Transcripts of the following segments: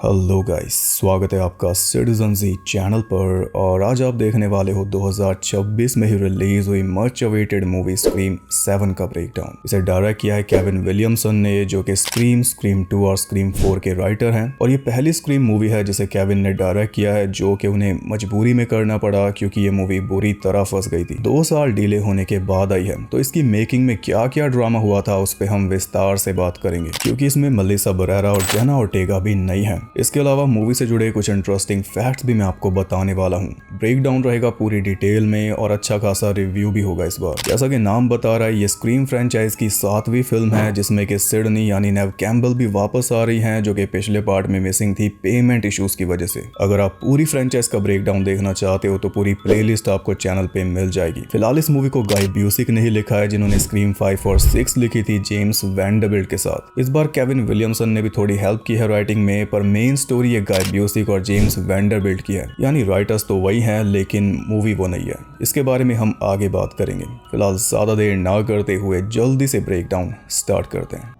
Hello guys, स्वागत है आपका सिटीजन जी चैनल पर। और आज आप देखने वाले हो 2026 में ही रिलीज हुई मच अवेटेड मूवी स्क्रीम 7 का ब्रेकडाउन। इसे डायरेक्ट किया है केविन विलियमसन ने, जो कि स्क्रीम 2 और स्क्रीम 4 के राइटर हैं। और ये पहली स्क्रीम मूवी है जिसे केविन ने डायरेक्ट किया है, जो कि उन्हें मजबूरी में करना पड़ा क्योंकि ये मूवी बुरी तरह फंस गई थी। 2 साल डिले होने के बाद आई है, तो इसकी मेकिंग में क्या क्या ड्रामा हुआ था उस पर हम विस्तार से बात करेंगे, क्योंकि इसमें मलिसा बरेरा और जेना ओर्टेगा भी नहीं है। इसके अलावा मूवी से जुड़े कुछ इंटरेस्टिंग फैक्ट्स भी मैं आपको बताने वाला हूँ। ब्रेकडाउन रहेगा पूरी डिटेल में और अच्छा खासा रिव्यू भी होगा इस बार। जैसा कि नाम बता रहा है, ये स्क्रीम फ्रेंचाइज की 7वीं फिल्म है जिसमें कि सिडनी यानी नेव कैम्पबेल भी वापस आ रही हैं, जो कि पिछले पार्ट में मिसिंग थी पेमेंट इश्यूज की वजह से। अगर आप पूरी फ्रेंचाइज का ब्रेकडाउन देखना चाहते हो तो पूरी प्लेलिस्ट आपको चैनल पे मिल जाएगी। फिलहाल इस मूवी को गाय ब्यूसिक ने ही लिखा है, जिन्होंने स्क्रीम 5 और 6 लिखी थी जेम्स वैंडरबिल्ट के साथ। इस बार केविन विलियमसन ने भी थोड़ी हेल्प की है राइटिंग में, पर मेन स्टोरी ये गाय ब्यूसिक और जेम्स वैंडरबिल्ट की है। यानी राइटर्स तो वही हैं लेकिन मूवी वो नहीं है। इसके बारे में हम आगे बात करेंगे। फिलहाल ज्यादा देर ना करते हुए जल्दी से ब्रेकडाउन स्टार्ट करते हैं।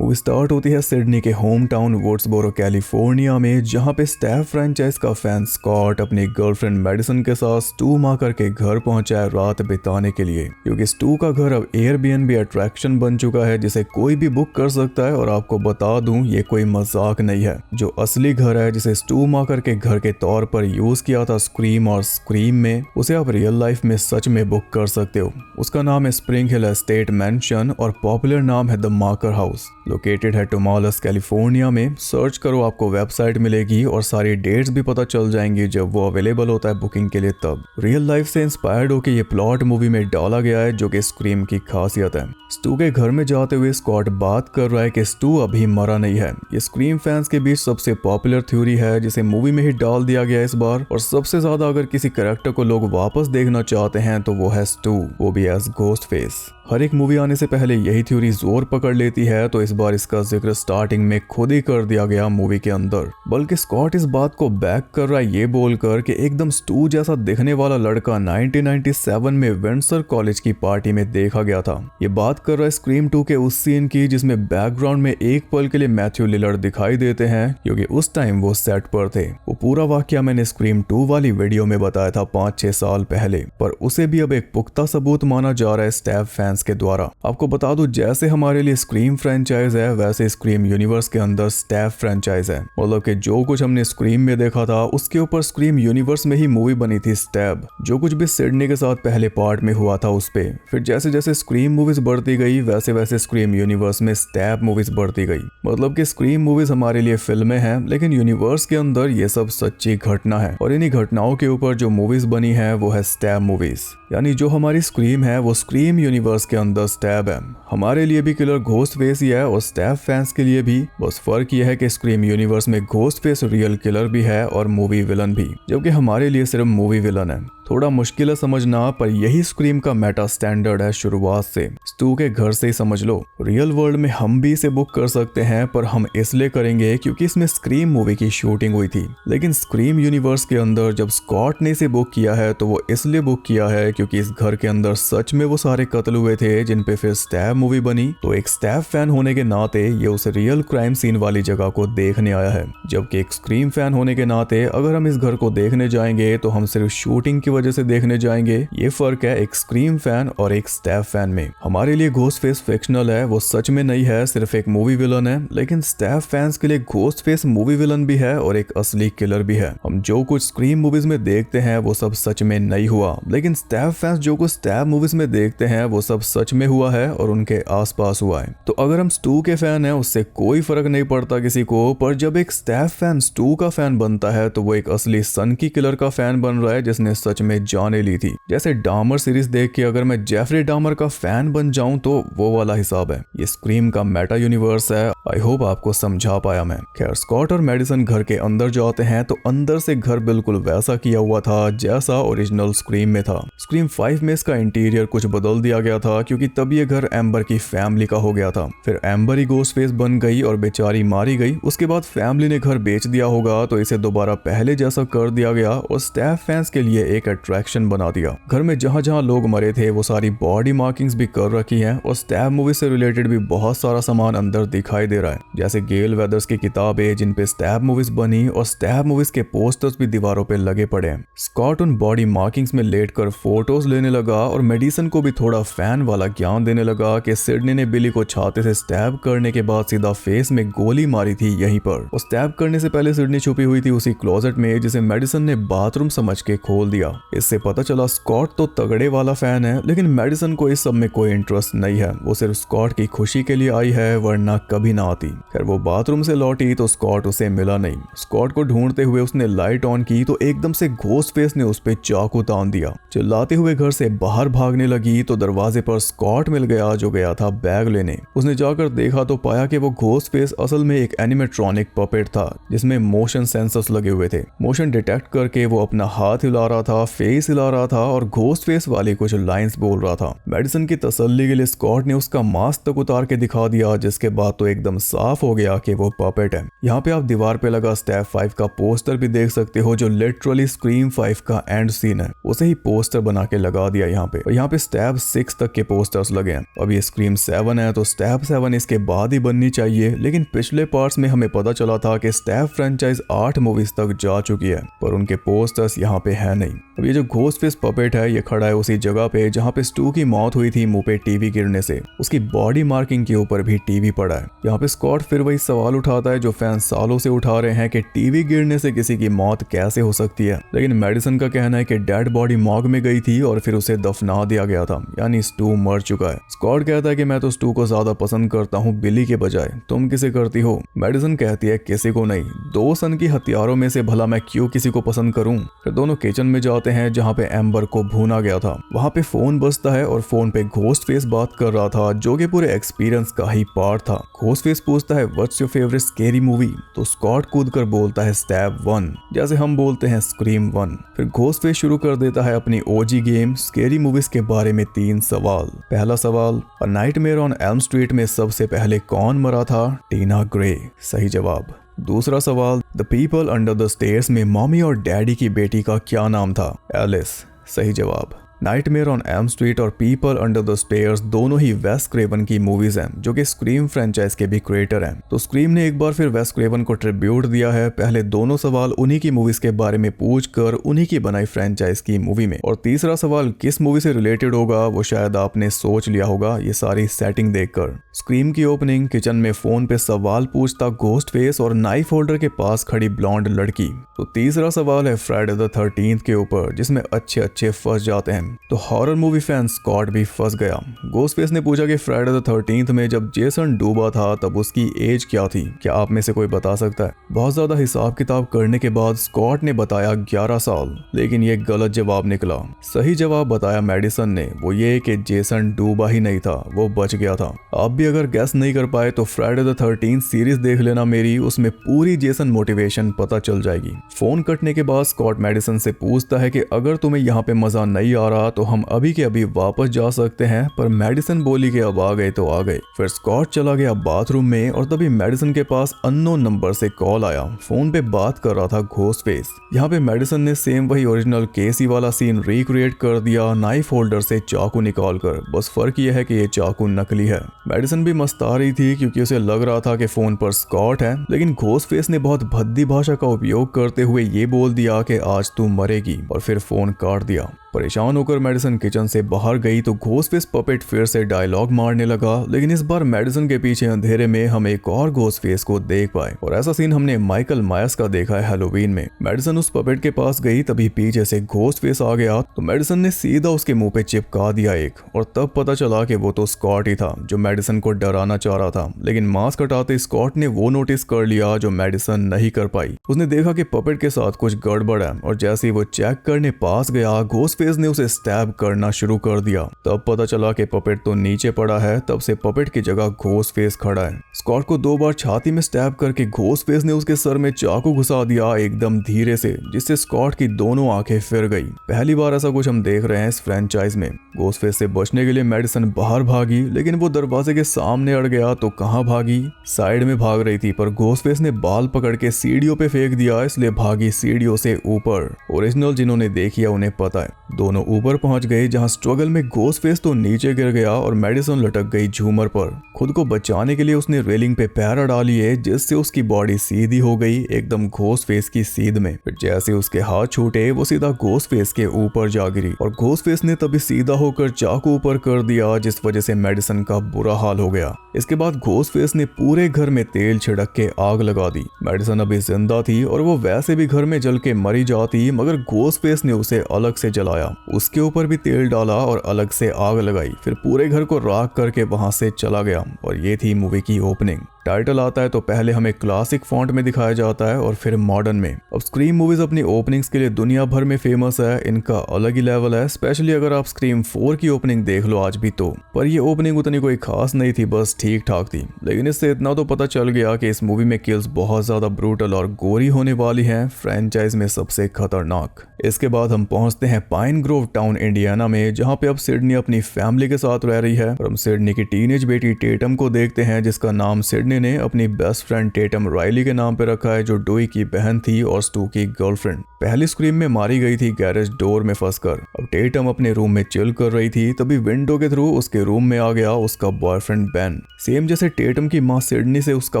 मूवी स्टार्ट होती है सिडनी के होम टाउन वुड्सबोरो कैलिफोर्निया में, जहां पे स्टैफ फ्रेंचाइज का फैन स्कॉट अपनी गर्लफ्रेंड मेडिसन के साथ स्टू माकर के घर पहुंचा है रात बिताने के लिए, क्योंकि स्टू का घर अब एयरबीएनबी अट्रैक्शन बन चुका है जिसे कोई भी बुक कर सकता है। और आपको बता दूं, ये कोई मजाक नहीं है। जो असली घर है जिसे स्टू माकर के घर के तौर पर यूज किया था स्क्रीम और स्क्रीम में, उसे आप रियल लाइफ में सच में बुक कर सकते हो। उसका नाम है स्प्रिंग हिल एस्टेट मैंशन और पॉपुलर नाम है द माकर हाउस। लोकेटेड है टोमालस कैलिफोर्निया में। सर्च करो, आपको वेबसाइट मिलेगी और सारी डेट्स भी पता चल जाएंगी जब वो अवेलेबल होता है बुकिंग के लिए। तब रियल लाइफ से इंस्पायर्ड होकर ये प्लॉट मूवी में डाला गया है, जो कि स्क्रीम की खासियत है। स्टू के घर में जाते हुए स्कॉट बात कर रहा है कि स्टू अभी मरा नहीं है। ये स्क्रीम फैंस के बीच सबसे पॉपुलर थ्योरी है जिसे मूवी में ही डाल दिया गया इस बार। और सबसे ज्यादा अगर किसी कैरेक्टर को लोग वापस देखना चाहते हैं तो वो है स्टू, वो भी एज घोस्ट फेस। हर एक मूवी आने से पहले यही थ्योरी जोर पकड़ लेती है, तो इस बार इसका जिक्र स्टार्टिंग में खुद ही कर दिया गया मूवी के अंदर। बल्कि स्कॉट इस बात को बैक कर रहा है ये बोलकर कि एकदम स्टू जैसा दिखने वाला लड़का 1997 में विंडसर कॉलेज की पार्टी में देखा गया था। ये बात कर रहा है स्क्रीम 2 के उस सीन की जिसमें बैकग्राउंड में एक पल के लिए मैथ्यू लिलर्ड दिखाई देते हैं, क्योंकि उस टाइम वो सेट पर थे। वो पूरा वाकया मैंने स्क्रीम 2 वाली वीडियो में बताया था 5-6 साल पहले, पर उसे भी अब एक पुख्ता सबूत माना जा रहा है स्टैफ फैंस के द्वारा। आपको बता दूं, जैसे हमारे लिए स्क्रीम फ्रेंचाइज है वैसे स्क्रीम यूनिवर्स के अंदर स्टैफ फ्रेंचाइज है। मतलब कि जो कुछ हमने स्क्रीम में देखा था उसके ऊपर स्क्रीम यूनिवर्स में ही मूवी बनी थी स्टैब। जो कुछ भी सिडनी के साथ पहले पार्ट में हुआ था उस पे, फिर जैसे जैसे स्क्रीम मूवीज बढ़ती गई वैसे वैसे स्क्रीम यूनिवर्स में स्टैब मूवीज बढ़ती गई। मतलब कि स्क्रीम मूवीज हमारे लिए फिल्में हैं, लेकिन यूनिवर्स के अंदर ये सब सच्ची घटना है। और इन्हीं घटनाओं के ऊपर जो मूवीज बनी है वो है स्टैब मूवीज। यानी जो हमारी स्क्रीम है वो स्क्रीम यूनिवर्स के अंदर स्टैब है। हमारे लिए भी किलर घोस्ट फेस ही है और स्टैब फैंस के लिए भी। बस फर्क यह है कि स्क्रीम यूनिवर्स में घोस्ट फेस रियल किलर भी है और मूवी विलन भी, जबकि हमारे लिए सिर्फ मूवी विलन है। थोड़ा मुश्किल है समझना, पर यही स्क्रीम का मेटा स्टैंडर्ड है शुरुआत से। स्टू के घर से ही समझ लो। रियल वर्ल्ड में हम भी इसे बुक कर सकते हैं, पर हम इसलिए करेंगे क्योंकि इसमें स्क्रीम मूवी की शूटिंग हुई थी। लेकिन स्क्रीम यूनिवर्स के अंदर जब स्कॉट ने इसे बुक किया है तो वो इसलिए बुक किया है क्योंकि इस घर के अंदर सच में वो सारे कत्ल हुए थे जिन पे फिर स्टैब मूवी बनी। तो एक स्टैब फैन होने के नाते ये उस रियल क्राइम सीन वाली जगह को देखने आया है, जबकि एक स्क्रीम फैन होने के नाते अगर हम इस घर को देखने जाएंगे तो हम सिर्फ शूटिंग की वजह से देखने जाएंगे। ये फर्क है एक स्क्रीम फैन और एक स्टैब फैन में। हमारे लिए घोस्ट फेस फिक्शनल है, वो सच में नहीं है, सिर्फ एक मूवी विलन है। लेकिन स्टैब फैंस के लिए घोस्ट फेस मूवी विलन भी है और एक असली किलर भी है। हम जो कुछ स्क्रीम मूवीज में देखते हैं वो सब सच में नहीं हुआ, लेकिन स्टैब फैंस जो कुछ स्टैब मूवीज में देखते हैं वो सब सच में हुआ है और उनके आसपास हुआ है। तो अगर हम स्टू के फैन हैं उससे कोई फर्क नहीं पड़ता किसी को, पर जब एक स्टैब फैन स्टू का फैन बनता है तो वो एक असली सन की किलर का फैन बन रहा है जिसने सच में जाने ली थी। जैसे डामर सीरीज देख के अगर मैं जेफरी डामर का फैन बन जाऊं तो वो वाला हिसाब है। ये स्क्रीम का मेटा यूनिवर्स है आई होप आपको समझा पाया मैं। खैर स्कॉट और मेडिसन घर के अंदर जाते हैं तो अंदर से घर बिल्कुल वैसा किया हुआ था जैसा ओरिजिनल स्क्रीम में था। स्क्रीम 5 में इसका इंटीरियर कुछ बदल दिया गया था क्योंकि तब ये घर एम्बर की फैमिली का हो गया था। फिर एम्बर ही गोस्ट फेस बन गई और बेचारी मारी गई। उसके बाद फैमिली ने घर बेच दिया होगा तो इसे दोबारा पहले जैसा कर दिया गया और स्टैफ फैंस के लिए एक अट्रैक्शन बना दिया। घर में जहां जहां लोग मरे थे वो सारी बॉडी मार्किंग्स भी कर रखी हैं और स्टैफ मूवी से रिलेटेड भी बहुत सारा सामान अंदर दिखाई दे रहा है, जैसे गेल वेदर्स की किताबें जिन पे स्टैफ मूवीज बनी और स्टैफ मूवीज के पोस्टर्स भी दीवारों पे लगे पड़े हैं। स्कॉट उन बॉडी मार्किंग्स में लेटकर फोटोज लेने लगा और मेडिसन को भी थोड़ा फैन वाला ज्ञान देने लगा कि सिडनी ने बिली को छाते से स्टैब करने के बाद सीधा फेस में गोली मारी थी यहीं पर। और स्टैब करने से पहले सिडनी छुपी हुई थी उसी क्लोजेट में जिसे मेडिसन ने बाथरूम समझ के खोल दिया। इससे पता चला स्कॉट तो तगड़े वाला फैन है, लेकिन मेडिसन को इस सब में कोई इंटरेस्ट नहीं है। वो सिर्फ स्कॉट की खुशी के लिए आई है, वरना कभी ना आती। खैर वो बाथरूम से लौटी तो स्कॉट उसे मिला नहीं। स्कॉट को ढूंढते हुए उसने लाइट ऑन की तो एकदम से घोस्ट फेस ने उस पे चाकू तान दिया। चिल्लाते हुए घर से बाहर भागने लगी तो दरवाजे पर स्कॉट मिल गया जो गया था बैग लेने। उसने जाकर देखा तो पाया कि वो घोस्ट फेस असल में एक एनिमेट्रॉनिक पपेट था जिसमें मोशन सेंसर्स लगे हुए थे। मोशन डिटेक्ट करके वो अपना हाथ हिला रहा था, फेस हिला रहा था और घोस्ट फेस वाली कुछ लाइंस बोल रहा था। मेडिसन की तसल्ली के लिए स्कॉट ने उसका मास्क तक उतार के दिखा दिया, जिसके बाद तो एकदम साफ हो गया कि वो पपेट है। यहाँ पे आप दीवार पे लगा स्टैप 5 का पोस्टर भी देख सकते हो जो लिटरली स्क्रीम 5 का एंड सीन है। उसे ही पोस्टर बना के लगा दिया यहाँ पे। और यहाँ पे स्टैप 6 तक के पोस्टर्स लगे हैं। अब ये स्क्रीम 7 है तो स्टैप 7 इसके बाद ही बननी चाहिए, लेकिन पिछले पार्ट्स में हमें पता चला था कि स्टैप फ्रेंचाइज 8 मूवीज तक जा चुकी है, पर उनके पोस्टर्स यहाँ पे है नहीं। अब ये जो घोस्ट फेस पपेट है ये खड़ा है उसी जगह पे जहाँ पे स्टू की मौत हुई थी मुंह पे टीवी गिरने से। उसकी बॉडी मार्किंग के ऊपर भी टीवी पड़ा है। यहाँ पे स्कॉट फिर वही सवाल उठाता है जो फैंस सालों से उठा रहे हैं कि टीवी गिरने से किसी की मौत कैसे हो सकती है, लेकिन मेडिसन का कहना है कि डेड बॉडी मॉर्ग में गई थी और फिर उसे दफना दिया गया था, यानी स्टू मर चुका है। स्कॉट कहता है कि मैं तो स्टू को ज्यादा पसंद करता हूँ बिली के बजाय, तुम किसे करती हो? मेडिसन कहती है किसी को नहीं, 2 सन की हथियारों में से भला मैं क्यों किसी को पसंद करूं। फिर दोनों किचन में जाते हैं जहाँ पे एम्बर को भूना गया था। वहाँ पे फोन बजता है और फोन पे घोस्ट फेस बात कर रहा था जो कि पूरे एक्सपीरियंस का ही पार्ट था। घोस्ट फेस पूछता है what's your favourite scary movie, तो स्कॉट कूद कर बोलता है स्टैब 1, जैसे हम बोलते हैं स्क्रीम 1। फिर घोस्ट फेस शुरू कर देता है अपनी ओजी गेम स्केरी मूवीज के बारे में 3 सवाल। पहला सवाल, a nightmare on Elm street में सबसे पहले कौन मरा था? टीना ग्रे, सही जवाब। दूसरा सवाल, the people under the stairs में मॉमी और डैडी की बेटी का क्या नाम था? एलिस, सही जवाब। नाइटमेयर ऑन एल्म स्ट्रीट और पीपल अंडर द स्टेयर्स दोनों ही वेस क्रेवन की मूवीज हैं जो कि स्क्रीम फ्रेंचाइज के भी क्रिएटर हैं। तो स्क्रीम ने एक बार फिर वेस क्रेवन को ट्रिब्यूट दिया है। पहले दोनों सवाल उन्हीं की मूवीज के बारे में पूछकर उन्हीं की बनाई फ्रेंचाइज की मूवी में, और तीसरा सवाल किस मूवी से रिलेटेड होगा वो शायद आपने सोच लिया होगा ये सारी सेटिंग देखकर। स्क्रीम की ओपनिंग किचन में फोन पे सवाल पूछता घोस्ट फेस और नाइफ होल्डर के पास खड़ी ब्लॉन्ड लड़की। तो तीसरा सवाल है फ्राइडे द 13th के ऊपर जिसमें अच्छे फंस जाते हैं। तो हॉरर मूवी फैन स्कॉट भी फंस गया। घोस्टफेस ने पूछा कि फ्राइडे द 13th में जब जेसन डूबा था तब उसकी एज क्या थी, क्या आप में से कोई बता सकता है? बहुत ज्यादा हिसाब किताब करने के बाद स्कॉट ने बताया 11 साल, लेकिन ये गलत जवाब निकला। सही जवाब बताया मेडिसन ने, वो ये कि जेसन डूबा ही नहीं था, वो बच गया था। आप भी अगर गैस नहीं कर पाए तो फ्राइडे द 13th सीरीज देख लेना मेरी, उसमें पूरी जेसन मोटिवेशन पता चल जाएगी। फोन कटने के बाद स्कॉट मेडिसन से पूछता है कि अगर तुम्हें यहाँ पे मजा नहीं आ रहा तो हम अभी के अभी वापस जा सकते हैं, पर मेडिसन बोली कि अब आ गए तो आ गए। फिर स्कॉट चला गया बाथरूम में और तभी मेडिसन के पास अननोन नंबर से कॉल आया। फोन पे बात कर रहा था घोस्टफेस। यहाँ पे मेडिसन ने सेम वही ओरिजिनल केसी वाला सीन रिक्रिएट कर दिया, नाइफ होल्डर से चाकू निकाल कर। बस फर्क यह है कि ये चाकू नकली है। मेडिसन भी मस्ता रही थी क्योंकि उसे लग रहा था कि फोन पर स्कॉट है, लेकिन घोस्टफेस ने बहुत भद्दी भाषा का उपयोग करते हुए ये बोल दिया कि आज तू मरेगी, और फिर फोन काट दिया। परेशान होकर मेडिसन किचन से बाहर गई तो घोस्टफेस पपेट फिर से डायलॉग मारने लगा, लेकिन इस बार मेडिसन के पीछे अंधेरे में हम एक और घोस्टफेस को देख पाए, और ऐसा सीन हमने माइकल मायर्स का देखा है हैलोवीन में। मेडिसन उस पपेट के पास गई तभी पीछे से घोस्टफेस आ गया तो मेडिसन ने सीधा उसके मुंह पे चिपका दिया एक, और तब पता चला कि वो तो स्कॉट ही था जो मेडिसन को डराना चाह रहा था। लेकिन मास्क हटाते स्कॉट ने वो नोटिस कर लिया जो मेडिसन नहीं कर पाई। उसने देखा कि पपेट के साथ कुछ गड़बड़ है, और जैसे ही वो चेक करने पास गया घोस्टफेस फेस ने उसे स्टैब करना शुरू कर दिया। तब पता चला कि पपेट तो नीचे पड़ा है, तब से पपेट की जगह घोस्ट फेस खड़ा है। स्कॉट को 2 बार छाती में स्टैब करके घोस्ट फेस ने उसके सर में चाकू घुसा दिया एकदम धीरे से, जिससे स्कॉट की दोनों आंखें फिर गई। पहली बार ऐसा कुछ हम देख रहे हैं इस फ्रेंचाइज में। घोस्ट फेस से बचने के लिए मेडिसन बाहर भागी, लेकिन वो दरवाजे के सामने अड़ गया तो कहाँ भागी, साइड में भाग रही थी, पर घोस्ट फेस ने बाल पकड़ के सीढ़ियों पे फेंक दिया, इसलिए भागी सीढ़ियों से ऊपर। ओरिजिनल जिन्होंने देखी है उन्हें पता है। दोनों ऊपर पहुंच गए, जहां स्ट्रगल में घोस्ट फेस तो नीचे गिर गया और मेडिसन लटक गई झूमर पर। खुद को बचाने के लिए उसने रेलिंग पे पैर अड़ा लिए, जिससे उसकी बॉडी सीधी हो गई एकदम घोस्ट फेस की सीध में। फिर जैसे उसके हाथ छूटे वो सीधा घोस्ट फेस के ऊपर जा गिरी और घोस्ट फेस ने तभी सीधा होकर चाकू ऊपर कर दिया, जिस वजह से मेडिसन का बुरा हाल हो गया। इसके बाद घोस्ट फेस ने पूरे घर में तेल छिड़क के आग लगा दी। मेडिसन अभी जिंदा थी और वो वैसे भी घर में जल के मरी जाती, मगर घोस्ट फेस ने उसे अलग से जलाया, उसके ऊपर भी तेल डाला और अलग से आग लगाई, फिर पूरे घर को राख करके वहां से चला गया। और ये थी मूवी की ओपनिंग। टाइटल आता है तो पहले हमें क्लासिक फॉन्ट में दिखाया जाता है और फिर मॉडर्न में। अब स्क्रीम मूवीज अपनी ओपनिंग्स के लिए दुनिया भर में फेमस है, इनका अलग ही लेवल है, स्पेशली अगर आप स्क्रीम 4 की ओपनिंग देख लो आज भी तो। पर ये ओपनिंग उतनी कोई खास नहीं थी, बस ठीक ठाक थी। लेकिन इससे इतना तो पता चल गया कि इस मूवी में किल्स बहुत ज्यादा ब्रूटल और गोरी होने वाली हैं, फ्रेंचाइज में सबसे खतरनाक। इसके बाद हम पहुंचते हैं पाइन ग्रोव टाउन इंडियाना में, जहाँ पे अब सिडनी अपनी फैमिली के साथ रह रही है। और हम सिडनी की टीनेज बेटी टेटम को देखते हैं, जिसका नाम सिडनी ने अपनी बेस्ट फ्रेंड टेटम राइली के नाम पे रखा है, जो डोई की बहन थी और स्टू की गर्लफ्रेंड। पहली स्क्रीम में मारी गई थी गैरेज डोर में फंसकर। अब टेटम अपने रूम में चिल कर रही थी, तभी विंडो के थ्रू उसके रूम में आ गया उसका बॉयफ्रेंड बेन। सेम जैसे टेटम की माँ सिडनी से उसका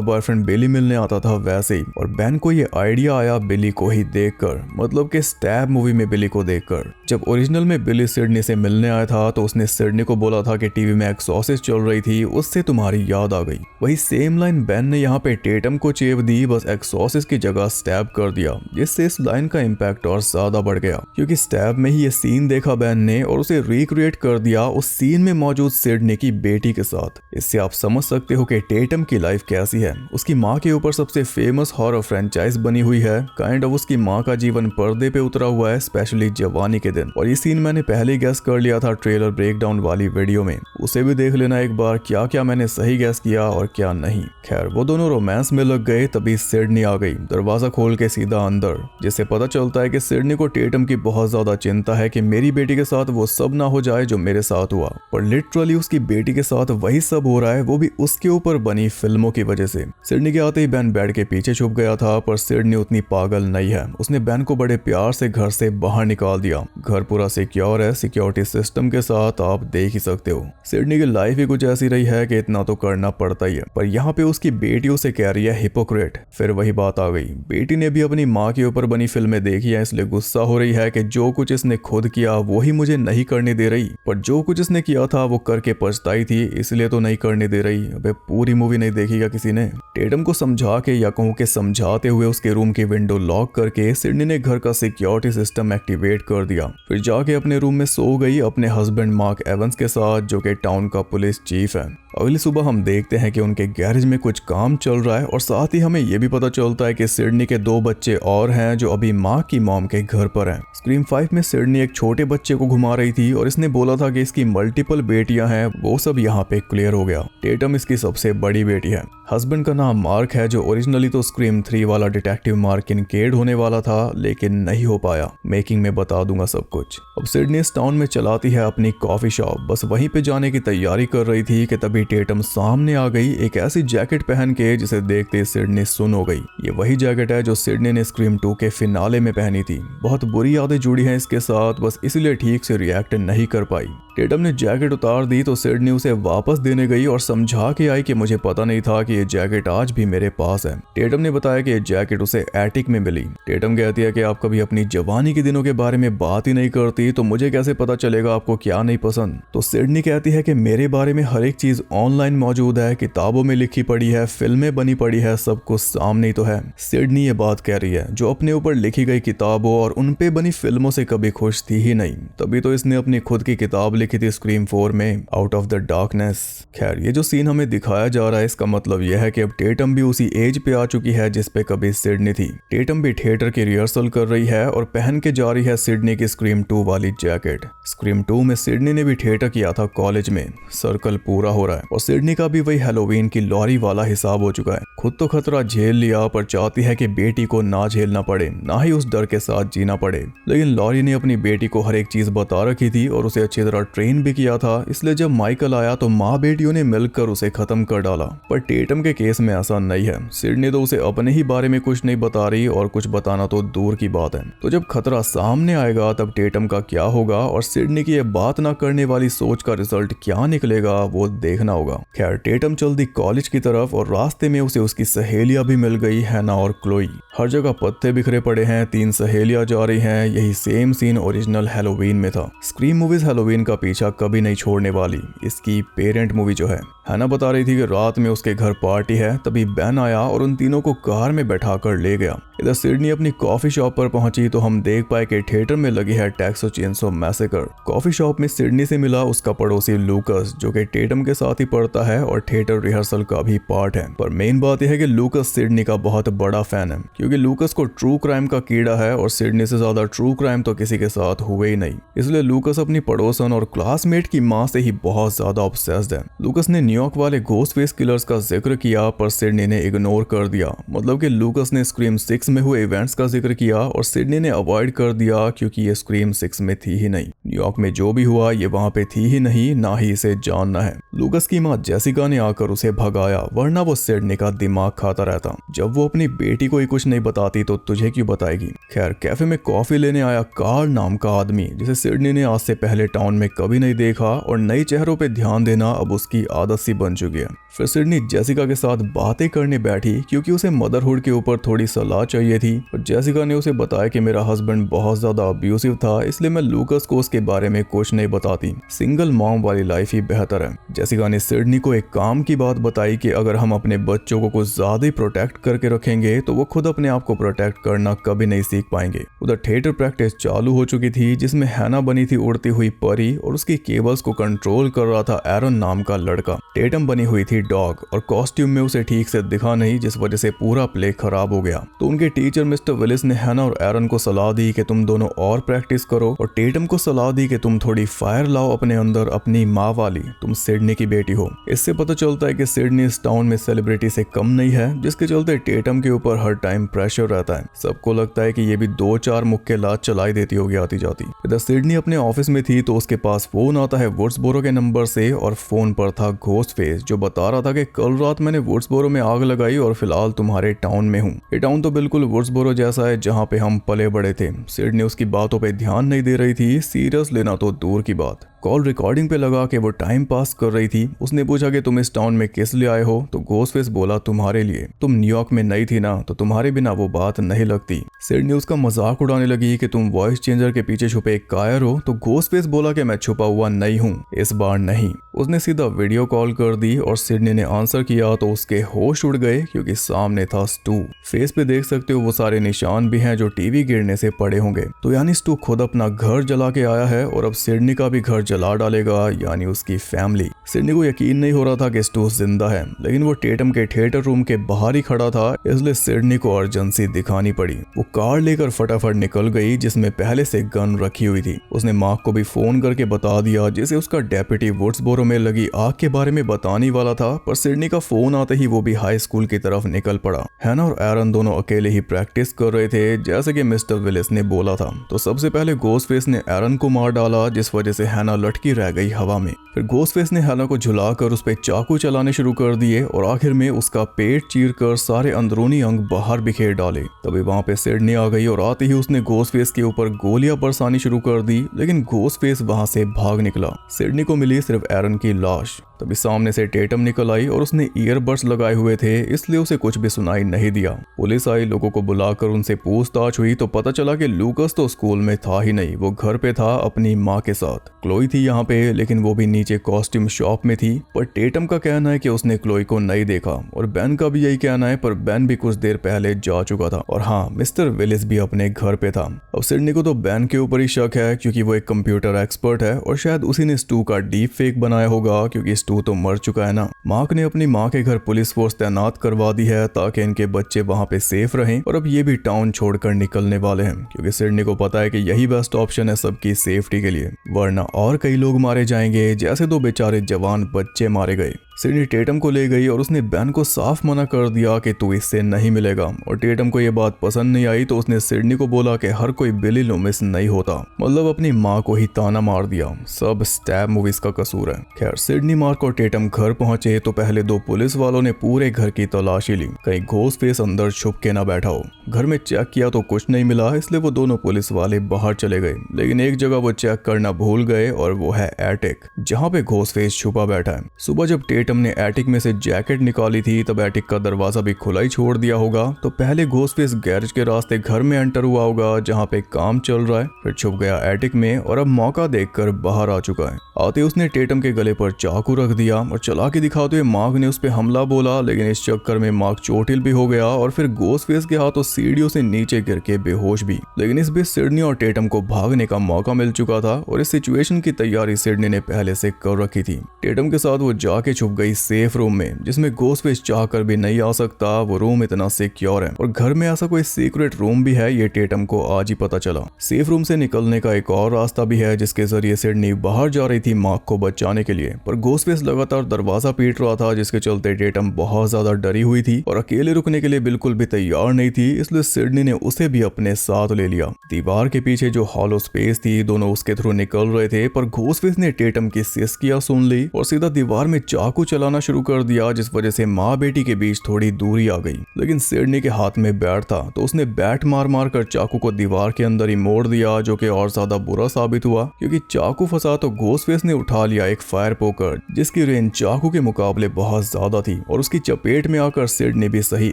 बॉयफ्रेंड बिली मिलने आता था वैसे ही। और बेन को ये आइडिया आया बिली को ही देखकर, मतलब कि स्टैब मूवी में बिली को देखकर। जब ओरिजिनल में बिली सिडनी से मिलने आया था तो उसने सिडनी को बोला था कि टीवी में एक्सॉर्सिस्ट चल रही थी, उससे तुम्हारी याद आ गई। वही सेम लाइन बेन ने यहाँ पे टेटम को चेप दी, बस एक्सॉर्सिस्ट की जगह स्टैब कर दिया, जिससे इस लाइन का इम्पैक्ट और ज्यादा बढ़ गया, क्योंकि स्टैब में ही ये सीन देखा बेन ने और उसे रिक्रिएट कर दिया उस सीन में मौजूद सिडनी की बेटी के साथ। इससे आप समझ सकते हो कि टेटम की लाइफ कैसी है। उसकी माँ के ऊपर सबसे फेमस हॉरर फ्रेंचाइज बनी हुई है, काइंड ऑफ उसकी माँ का जीवन पर्दे पे उतरा हुआ है, स्पेशली जवानी के दिन। और ये सीन मैंने पहले गैस कर लिया था ट्रेलर ब्रेकडाउन वाली वीडियो में, उसे भी देख लेना एक बार, क्या क्या मैंने सही गैस किया और क्या नहीं। खैर वो दोनों रोमांस में लग गए, तभी सिडनी आ गई दरवाजा खोल के सीधा अंदर, जिससे पता चलता है कि सिडनी को टेटम की बहुत ज्यादा चिंता है कि मेरी बेटी के साथ वो सब ना हो जाए जो मेरे साथ हुआ। पर लिटरली उसकी बेटी के साथ वही सब हो रहा है, वो भी उसके ऊपर बनी फिल्मों की वजह से। सिडनी के आते ही बेन बेड के पीछे छुप गया था, पर सिडनी उतनी पागल नहीं है, उसने बेन को बड़े प्यार से घर से बाहर निकाल दिया। घर पूरा सिक्योर है, सिक्योरिटी सिस्टम के साथ, आप देख ही सकते हो। सिडनी की लाइफ ही कुछ ऐसी रही है कि इतना तो करना पड़ता ही है। पर यहाँ पे उसकी बेटी उसे कह रही है हिपोक्रेट। फिर वही बात आ गई, बेटी ने भी अपनी माँ के ऊपर बनी फिल्में देखी है, इसलिए गुस्सा हो रही है कि जो कुछ इसने खुद किया वो ही मुझे नहीं करने दे रही, पर जो कुछ इसने किया था वो करके पछताई थी, इसलिए तो नहीं करने दे रही। अबे पूरी मूवी नहीं देखी क्या किसी ने? टेटम को समझा के या कहूँ के समझाते हुए उसके रूम की विंडो लॉक करके सिडनी ने घर का सिक्योरिटी सिस्टम एक्टिवेट कर दिया। फिर जाके अपने रूम में सो गई अपने हस्बैंड मार्क एवंस के साथ, जो कि टाउन का पुलिस चीफ है। अगली सुबह हम देखते हैं कि उनके गैरेज में कुछ काम चल रहा है और साथ ही हमें यह भी पता चलता है कि सिडनी के 2 बच्चे और हैं जो अभी माँ की मॉम के घर पर हैं। स्क्रीम 5 में सिडनी एक छोटे बच्चे को घुमा रही थी और इसने बोला था कि इसकी मल्टीपल बेटियां हैं, वो सब यहाँ पे क्लियर हो गया। टेटम इसकी सबसे बड़ी बेटी है। हस्बैंड का नाम मार्क है, जो ओरिजिनली तो स्क्रीम 3 वाला डिटेक्टिव मार्क किनकेड होने वाला था, लेकिन नहीं हो पाया। मेकिंग में बता दूंगा सब कुछ। अब सिडनी इस टाउन में चलाती है अपनी कॉफी शॉप, बस वहीं पे जाने की तैयारी कर रही थी कि तभी टेटम सामने आ गई एक ऐसी जैकेट पहन के जिसे देखते सिडनी सुन हो गई। ये वही जैकेट है जो सिडनी ने स्क्रीम 2 के फिनाले में पहनी थी। बहुत बुरी यादें जुड़ी हैं इसके साथ, बस इसलिए ठीक से रिएक्ट नहीं कर पाई। टेटम ने जैकेट उतार दी तो सिडनी उसे वापस देने गई और समझा के आई कि मुझे पता नहीं था कि ये जैकेट आज भी मेरे पास है। टेटम ने बताया कि ये जैकेट उसे एटिक में मिली। टेटम कहती है कि आप कभी अपनी जवानी के दिनों के बारे में बात ही नहीं करती, तो मुझे कैसे पता चलेगा आपको क्या नहीं पसंद। तो सिडनी कहती है कि मेरे बारे में हर एक चीज ऑनलाइन मौजूद है, किताबों में लिखी पड़ी है, फिल्में बनी पड़ी है, सब कुछ सामने ही तो है। सिडनी ये बात कह रही है जो अपने ऊपर लिखी गई किताबों और उन पे बनी फिल्मों से कभी खुश थी ही नहीं, तभी तो इसने अपनी खुद की किताब लिखी थी स्क्रीम 4 में, आउट ऑफ द डार्कनेस। खैर ये जो सीन हमें दिखाया जा रहा है इसका मतलब यह है कि अब टेटम भी उसी एज पे आ चुकी है जिस पे कभी सिडनी थी। टेटम भी थिएटर की रिहर्सल कर रही है और पहन के जा रही है सिडनी की स्क्रीम 2 वाली जैकेट। स्क्रीम 2 में सिडनी ने भी थिएटर किया था कॉलेज में। सर्कल पूरा हो रहा है और सिडनी का भी वही हैलोवीन की लॉरी वाला हिसाब हो चुका है। खुद तो खतरा झेल लिया पर चाहती है कि बेटी को ना झेलना पड़े, ना ही उस डर के साथ जीना पड़े। लेकिन लॉरी ने अपनी बेटी को हर एक चीज बता रखी थी और उसे अच्छी तरह ट्रेन भी किया था, इसलिए जब माइकल आया तो माँ बेटियों ने मिलकर उसे खत्म कर डाला। पर टेटम के केस में ऐसा नहीं है। सिडनी तो उसे अपने ही बारे में कुछ नहीं बता रही और कुछ बताना तो दूर की बात है। तो जब खतरा सामने आएगा तब टेटम का क्या होगा और सिडनी की ये बात ना करने वाली सोच का रिजल्ट क्या निकलेगा वो देखना होगा। खैर टेटम चल दी कॉलेज की तरफ और रास्ते में उसे उसकी सहेलियां भी मिल गई, हैना और क्लोई। हर जगह पत्ते बिखरे पड़े हैं, 3 सहेलियां जा रही हैं। यही सेम सीन ओरिजिनल हैलोवीन में था। स्क्रीम मूवीज हैलोवीन का पीछा कभी नहीं छोड़ने वाली। इसकी पेरेंट मूवी जो है, हैना बता रही थी कि रात में उसके घर पार्टी है, तभी बेन आया और उन तीनों को कार में बैठा कर ले गया। इधर सिडनी अपनी कॉफी शॉप पर पहुंची तो हम देख पाए कि थिएटर में लगी है Texas chainsaw massacre. Coffee shop में सिडनी से मिला उसका पड़ोसी लूकस, जो कि टेटम के साथ ही पढ़ता है और थिएटर रिहर्सल का भी पार्ट है। पर मेन बात यह है कि लूकस सिडनी का बहुत बड़ा फैन है, क्योंकि लूकस को ट्रू क्राइम का कीड़ा है और सिडनी से ज्यादा ट्रू क्राइम तो किसी के साथ हुए ही नहीं। इसलिए लूकस अपनी पड़ोसन और क्लासमेट की माँ से ही बहुत ज्यादा ऑब्सेस्ड है। लूकस ने न्यूयॉर्क वाले घोस्ट फेस किलर्स का जिक्र किया पर सिडनी ने इग्नोर कर दिया। मतलब कि लूकस ने स्क्रीम 6 में हुए इवेंट्स का जिक्र किया और सिडनी ने अवॉइड कर दिया, क्योंकि ये स्क्रीम 6 में थी ही नहीं। न्यूयॉर्क में जो भी हुआ ये वहां पे थी ही नहीं, ना ही इसे जानना है। लूकस की माँ जेसिका ने आकर उसे भगाया, वरना वो सिडनी का दिमाग खाता रहता। जब वो अपनी बेटी को ही कुछ नहीं बताती तो तुझे क्यों बताएगी। खैर कैफे में कॉफी लेने आया कार्ल नाम का आदमी, जिसे सिडनी ने आज से पहले टाउन में कभी नहीं देखा और नए चेहरों पे ध्यान देना अब उसकी आदत सी बन चुकी है। फिर सिडनी जेसिका के साथ बातें करने बैठी, क्योंकि उसे मदरहुड के ऊपर थोड़ी सलाह चाहिए थी। और जेसिका ने उसे बताया कि मेरा हस्बैंड बहुत ज्यादा अब्यूसिव था, इसलिए मैं लूकस को उसके बारे में कुछ नहीं बताती। सिंगल मॉम वाली लाइफ ही बेहतर है। जेसिका ने सिडनी को एक काम की बात बताई कि अगर हम अपने बच्चों को कुछ ज्यादा ही प्रोटेक्ट करके रखेंगे तो वो खुद अपने आप को प्रोटेक्ट करना कभी नहीं सीख पाएंगे। उधर थिएटर प्रैक्टिस चालू हो चुकी थी, जिसमें हैना बनी थी उड़ती हुई परी और उसकी केबल्स को कंट्रोल कर रहा था एरन नाम का लड़का। टेटम बनी हुई थी डॉग और कॉस्ट्यूम में उसे ठीक से दिखा नहीं, जिस वजह से पूरा प्ले खराब हो गया। तो उनके टीचर मिस्टर विलिस ने हैना और एरन को सलाह दी कि तुम दोनों और प्रैक्टिस करो और टेटम को सलाह दी कि तुम थोड़ी फायर लाओ अपने अंदर, अपनी माँ वाली। तुम सिडनी की बेटी हो। इससे पता चलता है कि सिडनी इस टाउन में सेलिब्रिटी से कम नहीं है, जिसके चलते टेटम के ऊपर हर टाइम प्रेशर रहता है। सबको लगता है कि ये भी 2-4 मुक्के लात चलाई देती होगी आती जाती। इधर सिडनी अपने ऑफिस में थी तो उसके पास फोन आता है वुड्सबोरो के नंबर से और फोन पर था घोस्ट फेस, जो बता रहा था कि कल रात मैंने वुड्सबोरो में आग लगाई और फिलहाल तुम्हारे टाउन में हूँ। ये टाउन तो बिल्कुल वुड्सबोरो जैसा है जहाँ पे हम पले बड़े थे। सिडनी उसकी बातों पे ध्यान नहीं दे रही थी, सीरियस लेना तो दूर की बात। कॉल रिकॉर्डिंग पे लगा के वो टाइम पास कर रही थी। उसने पूछा कि तुम इस टाउन में किस लिए आए हो, तो घोस्ट फेस बोला तुम्हारे लिए। तुम न्यूयॉर्क में नई थी ना, तो तुम्हारे बिना वो बात नहीं लगती। सिडनी उसका मजाक उड़ाने लगी कि तुम वॉइस चेंजर के पीछे छुपे एक कायर हो, तो घोस्ट फेस बोला कि मैं छुपा हुआ नहीं हूँ, इस बार नहीं। उसने सीधा वीडियो कॉल कर दी और सिडनी ने आंसर किया तो उसके होश उड़ गए, क्योंकि सामने था स्टू। फेस पे देख सकते हो वो सारे निशान भी हैं जो टीवी गिरने से पड़े होंगे। तो यानी स्टू खुद अपना घर जला के आया है और अब सिडनी का भी घर जला डालेगा, यानी उसकी फैमिली। सिडनी को यकीन नहीं हो रहा था कि स्टू जिंदा है, लेकिन वो टेटम के थिएटर रूम के बाहर ही खड़ा था, इसलिए सिडनी को अर्जेंसी दिखानी पड़ी। वो कार लेकर फटाफट निकल गई, जिसमें पहले से गन रखी हुई थी। उसने मार्क को भी फोन करके बता दिया, जिसे उसका डेप्यूटी वुड्सबोरो में लगी आग के बारे में बताने वाला था। पर सिडनी का फोन आते ही वो भी हाई स्कूल की तरफ निकल पड़ा। हैना और एरन दोनों अकेले ही प्रैक्टिस कर रहे थे, जैसे कि मिस्टर विलिस ने बोला था। तो सबसे पहले घोस्ट फेस ने एरन को मार डाला, जिस वजह से हैना लटकी रह गई हवा में। फिर घोस्ट फेस ने हैना को झुलाकर उस पे चाकू चलाने शुरू कर दिए और आखिर में उसका पेट चीरकर सारे अंदरूनी अंग बाहर बिखेर डाले। तभी वहां पे सिडनी आ गई और आते ही उसने घोस्ट फेस के ऊपर गोलियां बरसानी शुरू कर दी, लेकिन घोस्ट फेस वहां से भाग निकला। सिडनी को मिली सिर्फ एरन की लाश। तभी सामने से टेटम निकल आई और उसने ईयरबड्स लगाए हुए थे, इसलिए उसे कुछ भी सुनाई नहीं दिया। पुलिस आई, लोगों को बुलाकर उनसे पूछताछ हुई तो पता चला कि लूकस तो स्कूल में था ही नहीं, वो घर पे था अपनी माँ के साथ। क्लोई थी यहाँ पे, लेकिन वो भी नीचे कॉस्ट्यूम शॉप में थी। पर टेटम का कहना है कि उसने क्लोई को नहीं देखा और बेन का भी यही कहना है, पर बेन भी कुछ देर पहले जा चुका था। और हाँ, मिस्टर विलिस भी अपने घर पे था। अब सिडनी को तो बेन के ऊपर ही शक है, क्योंकि वो एक कंप्यूटर एक्सपर्ट है और शायद उसी ने स्टू का डीप फेक बनाया होगा, क्योंकि स्टू तो मर चुका है ना। मार्क ने अपनी माँ के घर पुलिस फोर्स तैनात करवा दी है ताकि इनके बच्चे वहाँ पे सेफ रहें, और अब ये भी टाउन छोड़कर निकलने वाले हैं क्योंकि सिडनी को पता है कि यही बेस्ट ऑप्शन है सबकी सेफ्टी के लिए, वरना और कई लोग मारे जाएंगे जैसे 2 बेचारे जवान बच्चे मारे गए। सिडनी टेटम को ले गई और उसने बेन को साफ मना कर दिया कि तू इससे नहीं मिलेगा, और टेटम को ये बात पसंद नहीं आई तो उसने सिडनी को बोला कि हर कोई बिली लूमिस नहीं होता, मतलब अपनी माँ को ही ताना मार दिया। सब स्टैब मूवीज का कसूर है। खैर सिडनी, मार्क और टेटम घर पहुंचे तो पहले 2 पुलिस वालों ने पूरे घर की तलाशी ली, कहीं घोस्ट फेस अंदर छुप के ना बैठा हो। घर में चेक किया तो कुछ नहीं मिला, इसलिए वो दोनों पुलिस वाले बाहर चले गए, लेकिन एक जगह वो चेक करना भूल गए और वो है एटिक, जहाँ पे घोस्ट फेस छुपा बैठा है। सुबह जब टेटम ने एटिक में से जैकेट निकाली थी तब एटिक का दरवाजा भी खुला ही छोड़ दिया होगा, तो पहले घोस्ट फेस गैरेज के रास्ते घर में एंटर हुआ होगा जहाँ पे काम चल रहा है, फिर छुप गया एटिक में और अब मौका देखकर बाहर आ चुका है। आते उसने टेटम के गले पर चाकू रख दिया और चला के दिखाते हुए मार्क ने उस पर हमला बोला, लेकिन इस चक्कर में मार्क चोटिल भी हो गया और फिर घोस्ट फेस के हाथों सीढ़ियों से नीचे गिर के बेहोश भी। लेकिन इस बीच सिडनी और टेटम को भागने का मौका मिल चुका था और इस सिचुएशन की तैयारी सिडनी ने पहले से कर रखी थी। टेटम के साथ वो जाके छुप गई सेफ रूम में, जिसमें घोस्ट फेस चाह कर भी नहीं आ सकता। वो रूम इतना सिक्योर है और घर में ऐसा कोई सीक्रेट रूम भी है, ये टेटम को आज ही पता चला। सेफ रूम से निकलने का एक और रास्ता भी है जिसके जरिए सिडनी बाहर जा रही थी मार्क को बचाने के लिए, पर घोस्ट फेस लगातार दरवाजा पीट रहा था, जिसके चलते टेटम बहुत ज्यादा डरी हुई थी और अकेले रुकने के लिए बिल्कुल भी तैयार नहीं थी, इसलिए सिडनी ने उसे भी अपने साथ ले लिया। दीवार के पीछे जो हॉलो स्पेस थी, दोनों उसके थ्रू निकल रहे थे, पर घोस्ट फेस ने टेटम की सिसकियां सुन ली और सीधा दीवार में चाकू चलाना शुरू कर दिया, जिस वजह से माँ बेटी के बीच थोड़ी दूरी आ गई। लेकिन सिडनी के हाथ में बैट था तो उसने बैट मार मार कर चाकू को दीवार के अंदर ही मोड़ दिया, जो कि और ज्यादा बुरा साबित हुआ क्योंकि चाकू फंसा तो घोस्ट फेस ने उठा लिया एक फायर पोकर, जिसकी रेंज चाकू के मुकाबले बहुत ज्यादा थी और उसकी चपेट में आकर सिडनी भी सही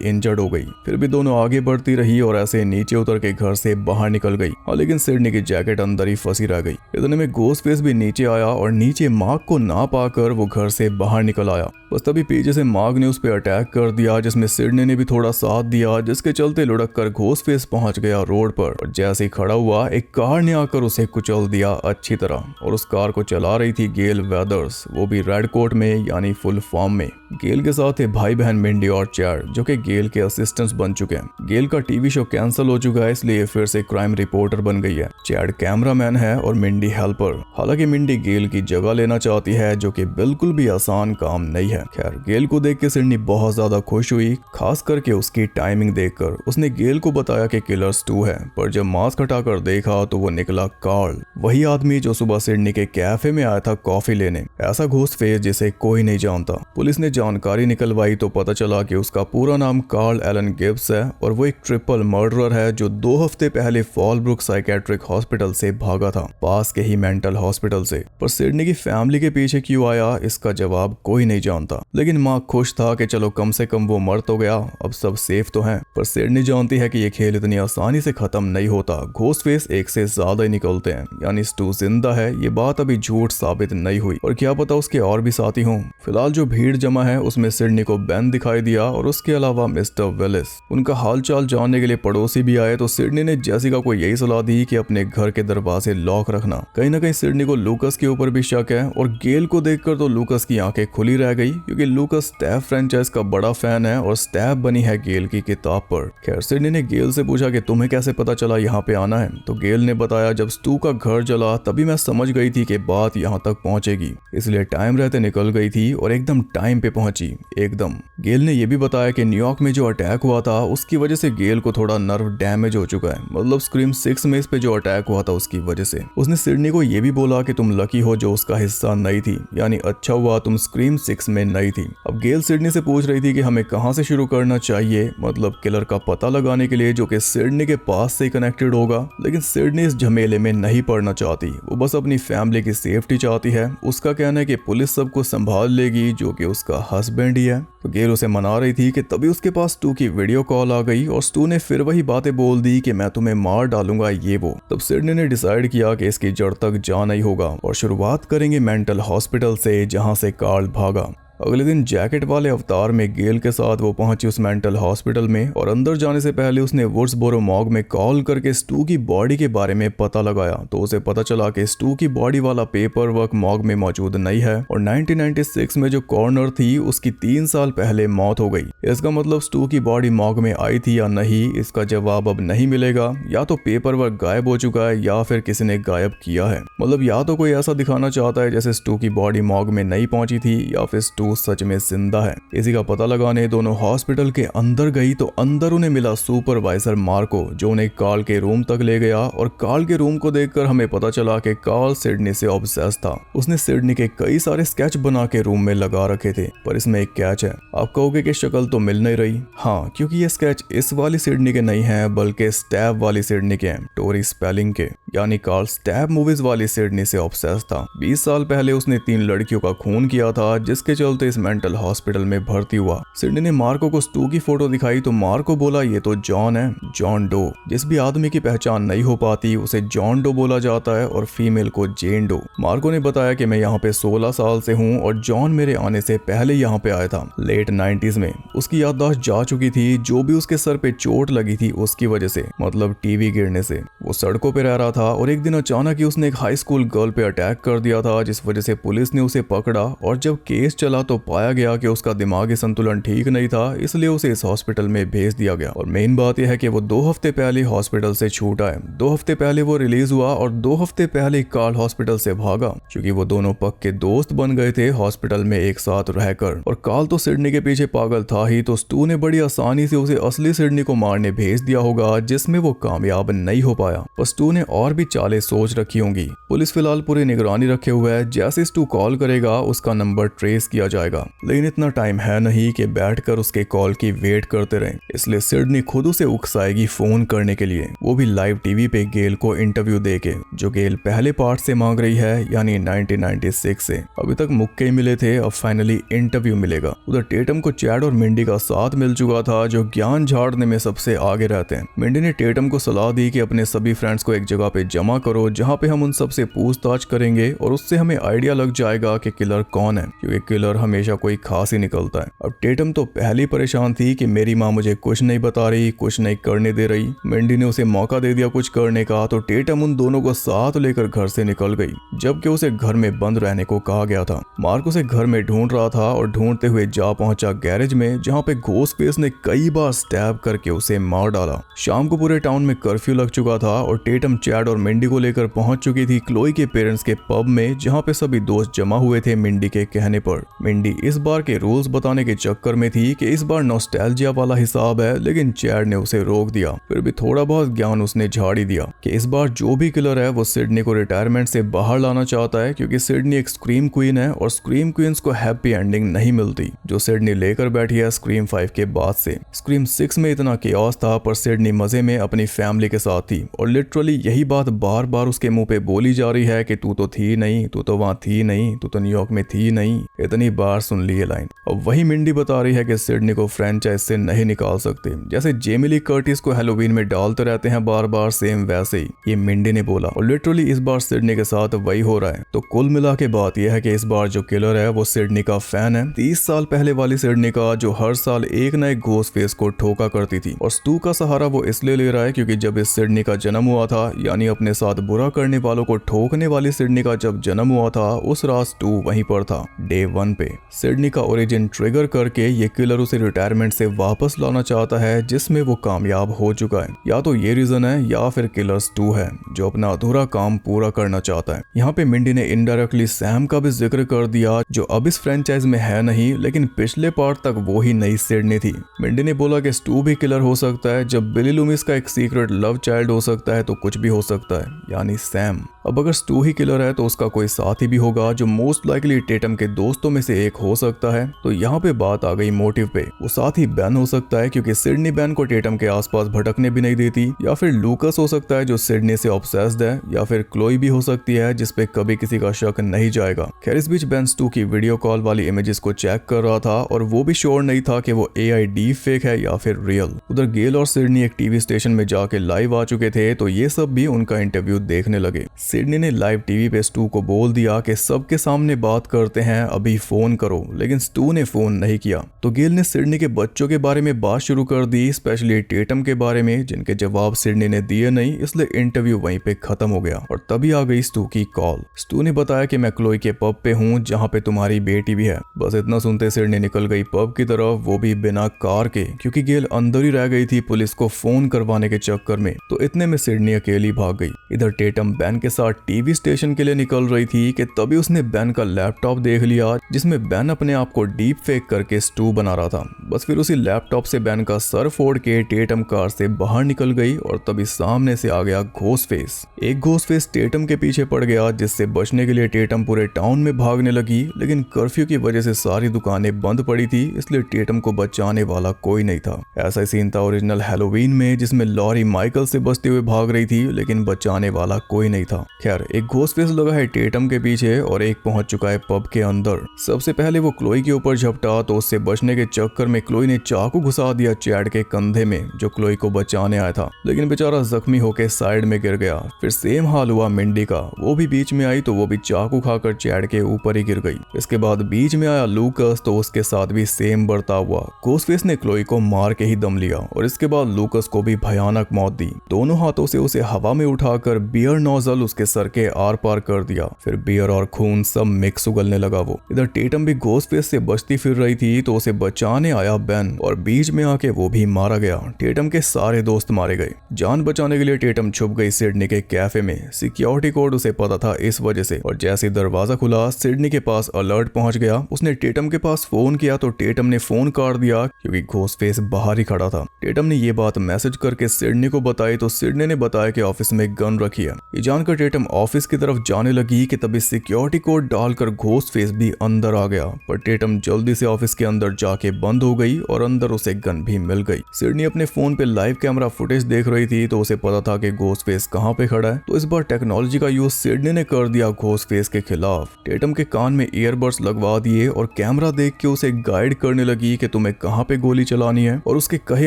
इंजर्ड हो गई। फिर भी दोनों आगे बढ़ती रही और ऐसे नीचे उतर के घर से बाहर निकल गई। हाँ, लेकिन सिडनी की जैकेट अंदर ही फंसी रह गई। इतने में घोस्ट फेस भी नीचे आया और नीचे मार्क को ना पाकर वो घर से बाहर निकल आया। बस तभी पीछे से मार्क ने उस पर अटैक कर दिया, जिसमें सिडनी ने भी थोड़ा साथ दिया, जिसके चलते लुढ़क कर घोस्ट फेस पहुंच गया रोड पर और जैसे ही खड़ा हुआ एक कार ने आकर उसे कुचल दिया अच्छी तरह, और उस कार को चला रही थी गेल वेदर्स, वो भी रेड कोट में यानी फुल फॉर्म में। गेल के साथ थे भाई बहन मिंडी और चैड, जो कि गेल के असिस्टेंट्स बन चुके हैं। गेल का टीवी शो कैंसिल हो चुका है, इसलिए फिर से क्राइम रिपोर्टर बन गई है। चैड कैमरामैन है और मिंडी हेल्पर। हालांकि मिंडी गेल की जगह लेना चाहती है, जो कि बिल्कुल भी आसान काम नहीं है। खैर, गेल को देख के सिडनी बहुत ज्यादा खुश हुई, खास करके उसकी टाइमिंग देखकर। उसने गेल को बताया कि किलर स्टू है, पर जब मास्क हटाकर देखा तो वो निकला कार्ल, वही आदमी जो सुबह सिडनी के कैफे में आया था कॉफी लेने। ऐसा घोस्ट फेस जिसे कोई नहीं जानता। पुलिस ने जानकारी निकलवाई तो पता चला कि उसका पूरा नाम कार्ल एलन गिब्स है और वो एक ट्रिपल मर्डरर है जो 2 हफ्ते पहले फॉलब्रुक साइकेट्रिक हॉस्पिटल से भागा था, पास के ही मेंटल हॉस्पिटल से। पर सिडनी की फैमिली के पीछे क्यों आया, इसका जवाब कोई नहीं जानता। लेकिन मार्क खुश था कि चलो कम से कम वो मर तो गया, अब सब सेफ तो हैं। पर सिडनी जानती है कि ये खेल इतनी आसानी से खत्म नहीं होता। घोस्ट फेस एक से ज्यादा ही निकलते हैं, यानी स्टू जिंदा है ये बात अभी झूठ साबित नहीं हुई और क्या पता उसके और भी साथी हों। फिलहाल जो भीड़ जमा है उसमें सिडनी को बेन दिखाई दिया और उसके अलावा मिस्टर विलिस। उनका हालचाल जानने के लिए पड़ोसी भी आए तो सिडनी ने जेसिका को यही सलाह दी कि अपने घर के दरवाजे लॉक रखना। कहीं ना कहीं सिडनी को लूकस के ऊपर भी शक है और गेल को देखकर तो लूकस की आंखें खुली रह गई क्योंकि लूकस स्टैब फ्रेंचाइज का बड़ा फैन है और स्टैब बनी है गेल की किताब पर। खैर, सिडनी ने गेल से पूछा कि तुम्हें कैसे पता चला यहाँ पे आना है, तो गेल ने बताया जब स्टू का घर जला तभी मैं समझ गई थी कि बात यहाँ तक पहुंचेगी, इसलिए टाइम रहते निकल गई थी और एकदम टाइम पे पहुंची एकदम। गेल ने यह भी बताया कि न्यूयॉर्क में जो अटैक हुआ था उसकी वजह से गेल को थोड़ा नर्व डैमेज हो चुका है, मतलब स्क्रीम 6 में इस पे जो अटैक हुआ था उसकी वजह से। उसने सिडनी को यह भी बोला कि तुम लकी हो जो उसका हिस्सा नहीं थी, यानी अच्छा हुआ तुम स्क्रीम 6 में नहीं थी। अब गेल सिडनी से पूछ रही थी कि हमें कहां से शुरू करना चाहिए, मतलब किलर का पता लगाने के लिए जो कि सिडनी के पास से कनेक्टेड होगा। लेकिन सिडनी इस झमेले में नहीं पड़ना चाहती, वो बस अपनी फैमिली की सेफ्टी चाहती है। उसका कहना है कि पुलिस सबको संभाल लेगी, जो कि उसका हस्बैंड ही है। तो गेल उसे मना रही थी कि तभी उसके पास स्टू की वीडियो कॉल आ गई और स्टू ने फिर वही बातें बोल दी कि मैं तुम्हें मार डालूंगा ये वो। तब सिडनी ने डिसाइड किया कि इसकी जड़ तक जाना ही होगा और शुरुआत करेंगे मेंटल हॉस्पिटल से जहां से कार्ल भागा। अगले दिन जैकेट वाले अवतार में गेल के साथ वो पहुंची उस मेंटल हॉस्पिटल में और अंदर जाने से पहले उसने वुड्सबोरो मॉर्ग में कॉल करके स्टू की बॉडी के बारे में पता लगाया तो उसे पता चला कि स्टू की बॉडी वाला पेपर वर्क मॉर्ग में मौजूद नहीं है और 1996 में जो कॉर्नर थी उसकी 3 साल पहले मौत हो गई। इसका मतलब स्टू की बॉडी मॉर्ग में आई थी या नहीं, इसका जवाब अब नहीं मिलेगा। या तो पेपर वर्क गायब हो चुका है या फिर किसी ने गायब किया है। मतलब या तो कोई ऐसा दिखाना चाहता है जैसे स्टू की बॉडी मॉर्ग में नहीं पहुंची थी या फिर स्टू सच में जिंदा है। इसी का पता लगाने दोनों हॉस्पिटल के अंदर गई तो अंदर उन्हें मिला सुपरवाइजर मार्को, जो उन्हें कार्ल के रूम तक ले गया और कार्ल के रूम को देखकर हमें पता चला कि कार्ल सिडनी से ऑब्सेस्ड था। उसने सिडनी के कई सारे स्केच बना के रूम में लगा रखे थे, पर इसमें एक कैच है। आप कहोगे कि शक्ल तो मिल नहीं रही। हाँ, क्योंकि ये स्केच इस वाली सिडनी के नहीं है बल्कि स्टैब वाली सिडनी के हैं, टोरी स्पेलिंग के। यानी कार्ल स्टैब मूवीज वाली सिडनी से ऑब्सेस्ड था। 20 साल पहले उसने 3 लड़कियों का खून किया था, जिसके चलते इस मेंटल हॉस्पिटल में भर्ती हुआ। सिडनी ने मार्को को स्टू की फोटो दिखाई तो मार्को बोला ये तो जॉन है, जॉन डो। जिस भी आदमी की पहचान नहीं हो पाती उसे जॉन डो बोला जाता है और फीमेल को जेन डो। मार्को ने बताया कि मैं यहाँ पे 16 साल से हूँ और जॉन मेरे आने से पहले यहाँ पे आया था। लेट 90s में उसकी याददाश्त जा चुकी थी, जो भी उसके सर पे चोट लगी थी उसकी वजह से, मतलब टीवी गिरने से। वो सड़कों पे रह रहा था और एक दिन अचानक ही उसने एक हाई स्कूल गर्ल पे अटैक कर दिया था, जिस वजह से पुलिस ने उसे पकड़ा और जब केस चला तो पाया गया कि उसका दिमागी संतुलन ठीक नहीं था, इसलिए उसे इस हॉस्पिटल में भेज दिया गया। और मेन बात यह है कि वो 2 हफ्ते पहले हॉस्पिटल से छूटा है। 2 हफ्ते पहले वो रिलीज हुआ और 2 हफ्ते पहले कार्ल हॉस्पिटल से भागा, क्योंकि वो दोनों पक्के दोस्त बन गए थे हॉस्पिटल में एक साथ रहकर। और कार्ल तो सिडनी के पीछे पागल था ही, तो स्टू ने बड़ी आसानी से उसे असली सिडनी को मारने भेज दिया होगा, जिसमें वो कामयाब नहीं हो पाया। पर स्टू ने और भी चालें सोच रखी होंगी। पुलिस फिलहाल पूरी निगरानी रखे हुए है, जैसे स्टू कॉल करेगा उसका नंबर ट्रेस किया जाएगा। लेकिन इतना टाइम है नहीं कि बैठकर उसके कॉल की वेट करते रहे, इसलिए सिडनी खुद उसे उकसाएगी फोन करने के लिए, वो भी लाइव टीवी पे गेल को इंटरव्यू देके, जो गेल पहले पार्ट से मांग रही है, यानी 1996 से। अभी तक मुक्के ही मिले थे, अब फाइनली इंटरव्यू मिलेगा। उधर टेटम को चैड और मिंडी का साथ मिल चुका था, जो ज्ञान झाड़ने में सबसे आगे रहते हैं। मिंडी ने टेटम को सलाह दी कि अपने सभी फ्रेंड्स को एक जगह पे जमा करो, जहाँ पे हम उन सबसे पूछताछ करेंगे और उससे हमें आइडिया लग जाएगा कि किलर कौन है, क्योंकि किलर हमेशा कोई खास ही निकलता है। अब टेटम तो पहले परेशान थी कि मेरी माँ मुझे कुछ नहीं बता रही, कुछ नहीं करने दे रही। मिंडी ने उसे मौका दे दिया कुछ करने का, तो टेटम उन दोनों को साथ लेकर घर से निकल गई, जबकि उसे घर में बंद रहने को कहा गया था। मार्क उसे घर में ढूंढ रहा था और ढूंढते हुए जा पहुंचा गैरेज में, जहाँ पे घोस्टफेस ने कई बार स्टैब करके उसे मार डाला। शाम को पूरे टाउन में कर्फ्यू लग चुका था और टेटम चैड और मिंडी को लेकर पहुंच चुकी थी क्लोई के पेरेंट्स के पब में, जहाँ पे सभी दोस्त जमा हुए थे मिंडी के कहने पर। मिंडी इस बार के रूल्स बताने के चक्कर में थी कि इस बार नॉस्टैल्जिया वाला हिसाब है, लेकिन चैड ने उसे रोक दिया। फिर भी थोड़ा बहुत ज्ञान उसने झाड़ी दिया कि इस बार जो भी किलर है वो सिडनी को रिटायरमेंट से बाहर लाना चाहता है, क्योंकि सिडनी एक स्क्रीम क्वीन है और स्क्रीम क्वींस को हैप्पी एंडिंग नहीं मिलती, जो सिडनी लेकर बैठी है स्क्रीम 5 के बाद से। स्क्रीम 6 में इतना केओस था, पर सिडनी मजे में अपनी फैमिली के साथ थी और लिटरली यही बात बार बार उसके मुंह पे बोली जा रही है कि तू तो थी नहीं, तू तो वहां थी नहीं, तू तो न्यूयॉर्क में थी नहीं। इतनी बार सुन ली ये लाइन। अब वही मिंडी बता रही है कि सिडनी को फ्रेंचाइज से नहीं निकाल सकते, जैसे जेमी ली कर्टिस को हैलोवीन में डालते रहते हैं बार बार, सेम वैसे ही ये मिंडी ने बोला। और लिटरली इस बार सिडनी के साथ वही हो रहा है। तो कुल मिला के बात यह है कि इस बार जो किलर है वो सिडनी का फैन है, 30 साल पहले वाली सिडनी का, जो हर साल एक नए घोस्ट फेस को ठोका करती थी। और स्टू का सहारा वो इसलिए ले रहा है क्योंकि जब इस सिडनी का जन्म हुआ था, यानी अपने साथ बुरा करने वालों को ठोकने वाली सिडनी का जब जन्म हुआ था, उस रात स्टू वहीं पर था डे 1 पे। सिडनी का ओरिजिन ट्रिगर करके ये किलर उसे रिटायरमेंट से वापस लाना चाहता है, जिसमें वो कामयाब हो चुका है। या तो ये रीजन है या फिर किलर स्टू है, जो अपना अधूरा काम पूरा करना चाहता है। यहाँ पे मिंडी ने इनडायरेक्टली सैम का भी जिक्र कर दिया, जो अब इस फ्रेंचाइज में है नहीं, लेकिन पिछले पार्ट तक वो ही नई सिडनी थी। मिंडी ने बोला कि स्टू भी किलर हो सकता है, जब बिली लूमिस का एक सीक्रेट लव चाइल्ड हो सकता है तो कुछ भी हो सकता है, यानी सैम। अब अगर स्टू ही किलर है तो उसका कोई साथी भी होगा, जो मोस्ट लाइकली टेटम के दोस्तों में से एक हो सकता है। तो यहाँ पे बात आ गई मोटिव पे। वो साथी बेन हो सकता है, क्योंकि सिडनी बेन को टेटम के आसपास भटकने भी नहीं देती, या फिर लूकस हो सकता है जो सिडनी से ऑब्सेस्ड है, या फिर क्लोई भी हो सकती है जिसपे कभी किसी का शक नहीं जाएगा। खैर इस बीच बेन स्टू की वीडियो कॉल वाली इमेजेस को चेक कर रहा था और वो भी श्योर नहीं था कि वो AI डीप फेक है या फिर रियल। उधर गेल और सिडनी एक टीवी स्टेशन में जाके लाइव आ चुके थे, तो ये सब भी उनका इंटरव्यू देखने लगे। सिडनी ने लाइव टीवी पे स्टू को बोल दिया कि सबके सामने बात करते हैं, अभी फोन करो, लेकिन स्टू ने फोन नहीं किया। तो गेल ने सिडनी के बच्चों के बारे में बात शुरू कर दी, स्पेशली टेटम के बारे में, जिनके जवाब सिडनी ने दिए नहीं, इसलिए इंटरव्यू वहीं पे खत्म हो गया। और तभी आ गई स्टू की कॉल। स्टू ने बताया कि मैं क्लोई के पब पे हूँ जहाँ पे तुम्हारी बेटी भी है। बस इतना सुनते सिडनी निकल गई पब की तरफ, वो भी बिना कार के, क्योंकि गेल अंदर ही रह गई थी पुलिस को फोन करवाने के चक्कर में। तो इतने में सिडनी अकेली भाग गई। इधर टेटम बेन के साथ टीवी स्टेशन के लिए निकल रही थी कि तभी उसने बेन का लैपटॉप देख लिया, जिसमें बेन अपने आप को डीप फेक करके स्टू बना रहा था। बस फिर उसी लैपटॉप से बेन का सर फोड़ के टेटम कार से बाहर निकल गई और तभी सामने से आ गया घोस्ट फेस। एक घोस्ट फेस टेटम के पीछे पड़ गया, जिससे बचने के लिए टेटम पूरे टाउन में भागने लगी, लेकिन कर्फ्यू की वजह से सारी दुकानें बंद पड़ी थी, इसलिए टेटम को बचाने वाला कोई नहीं था। ऐसा ही सीन था ओरिजिनल हैलोवीन में, जिसमें लॉरी माइकल से बचते हुए भाग रही थी, लेकिन बचाने वाला कोई नहीं था। खैर, एक घोस्ट फेस लगा है टेटम के पीछे और एक पहुंच चुका है पब के अंदर। सबसे पहले वो क्लोई के ऊपर झपटा, तो उससे बचने के चक्कर में क्लोई ने चाकू घुसा दिया चैड के कंधे में, जो क्लोई को बचाने आया था, लेकिन बेचारा जख्मी होकर साइड में गिर गया। फिर सेम हाल हुआ मिंडी का, वो भी बीच में आई तो वो भी चाकू खाकर चैड के ऊपर ही गिर गई। इसके बाद बीच में आया लूकस, तो उसके साथ भी सेम बर्ताव हुआ। घोस्टफेस ने क्लोई को मार के ही दम लिया और इसके बाद लूकस को भी भयानक मौत दी। दोनों हाथों से उसे हवा में उठाकर बियर नोजल उसके सर के आर पार कर दिया। फिर बियर और खून सब मिक्स उगलने लगा वो। इधर टेटम भी घोस्टफेस से बचती फिर रही थी, तो उसे बचाने आया बेन और बीच में आके वो भी मारा गया। टेटम के सारे दोस्त मारे गए। जान बचाने के लिए टेटम छुप गई सिडनी के कैफे में। सिक्योरिटी कोड उसे पता था इस वजह से, और जैसे दरवाजा खुला सिडनी के पास अलर्ट पहुंच गया। उसने टेटम के पास फोन किया तो टेटम ने फोन काट दिया, क्योंकि घोस्टफेस बाहर ही खड़ा था। टेटम ने ये बात मैसेज करके सिडनी को बताई, तो सिडनी ने बताया कि ऑफिस में गन रखी है। ये जानकर टेटम ऑफिस की तरफ जाने लगी कि तभी सिक्योरिटी कोड डालकर घोस्टफेस भी अंदर आ गया, पर टेटम जल्दी से ऑफिस के अंदर जाके बंद हो गई और अंदर उसे गन भी मिल गई। सिडनी अपने फोन पे लाइव कैमरा फुटेज देख रही थी, तो उसे पता था कि घोस्टफेस कहाँ पे खड़ा है। तो इस बार टेक्नोलॉजी का यूज सिडनी ने कर दिया घोस्टफेस के खिलाफ। टेटम के कान में ईयरबड्स लगवा दिए और कैमरा देख के उसे गाइड करने लगी कि तुम्हें कहाँ पे गोली चलानी है, और उसके कहे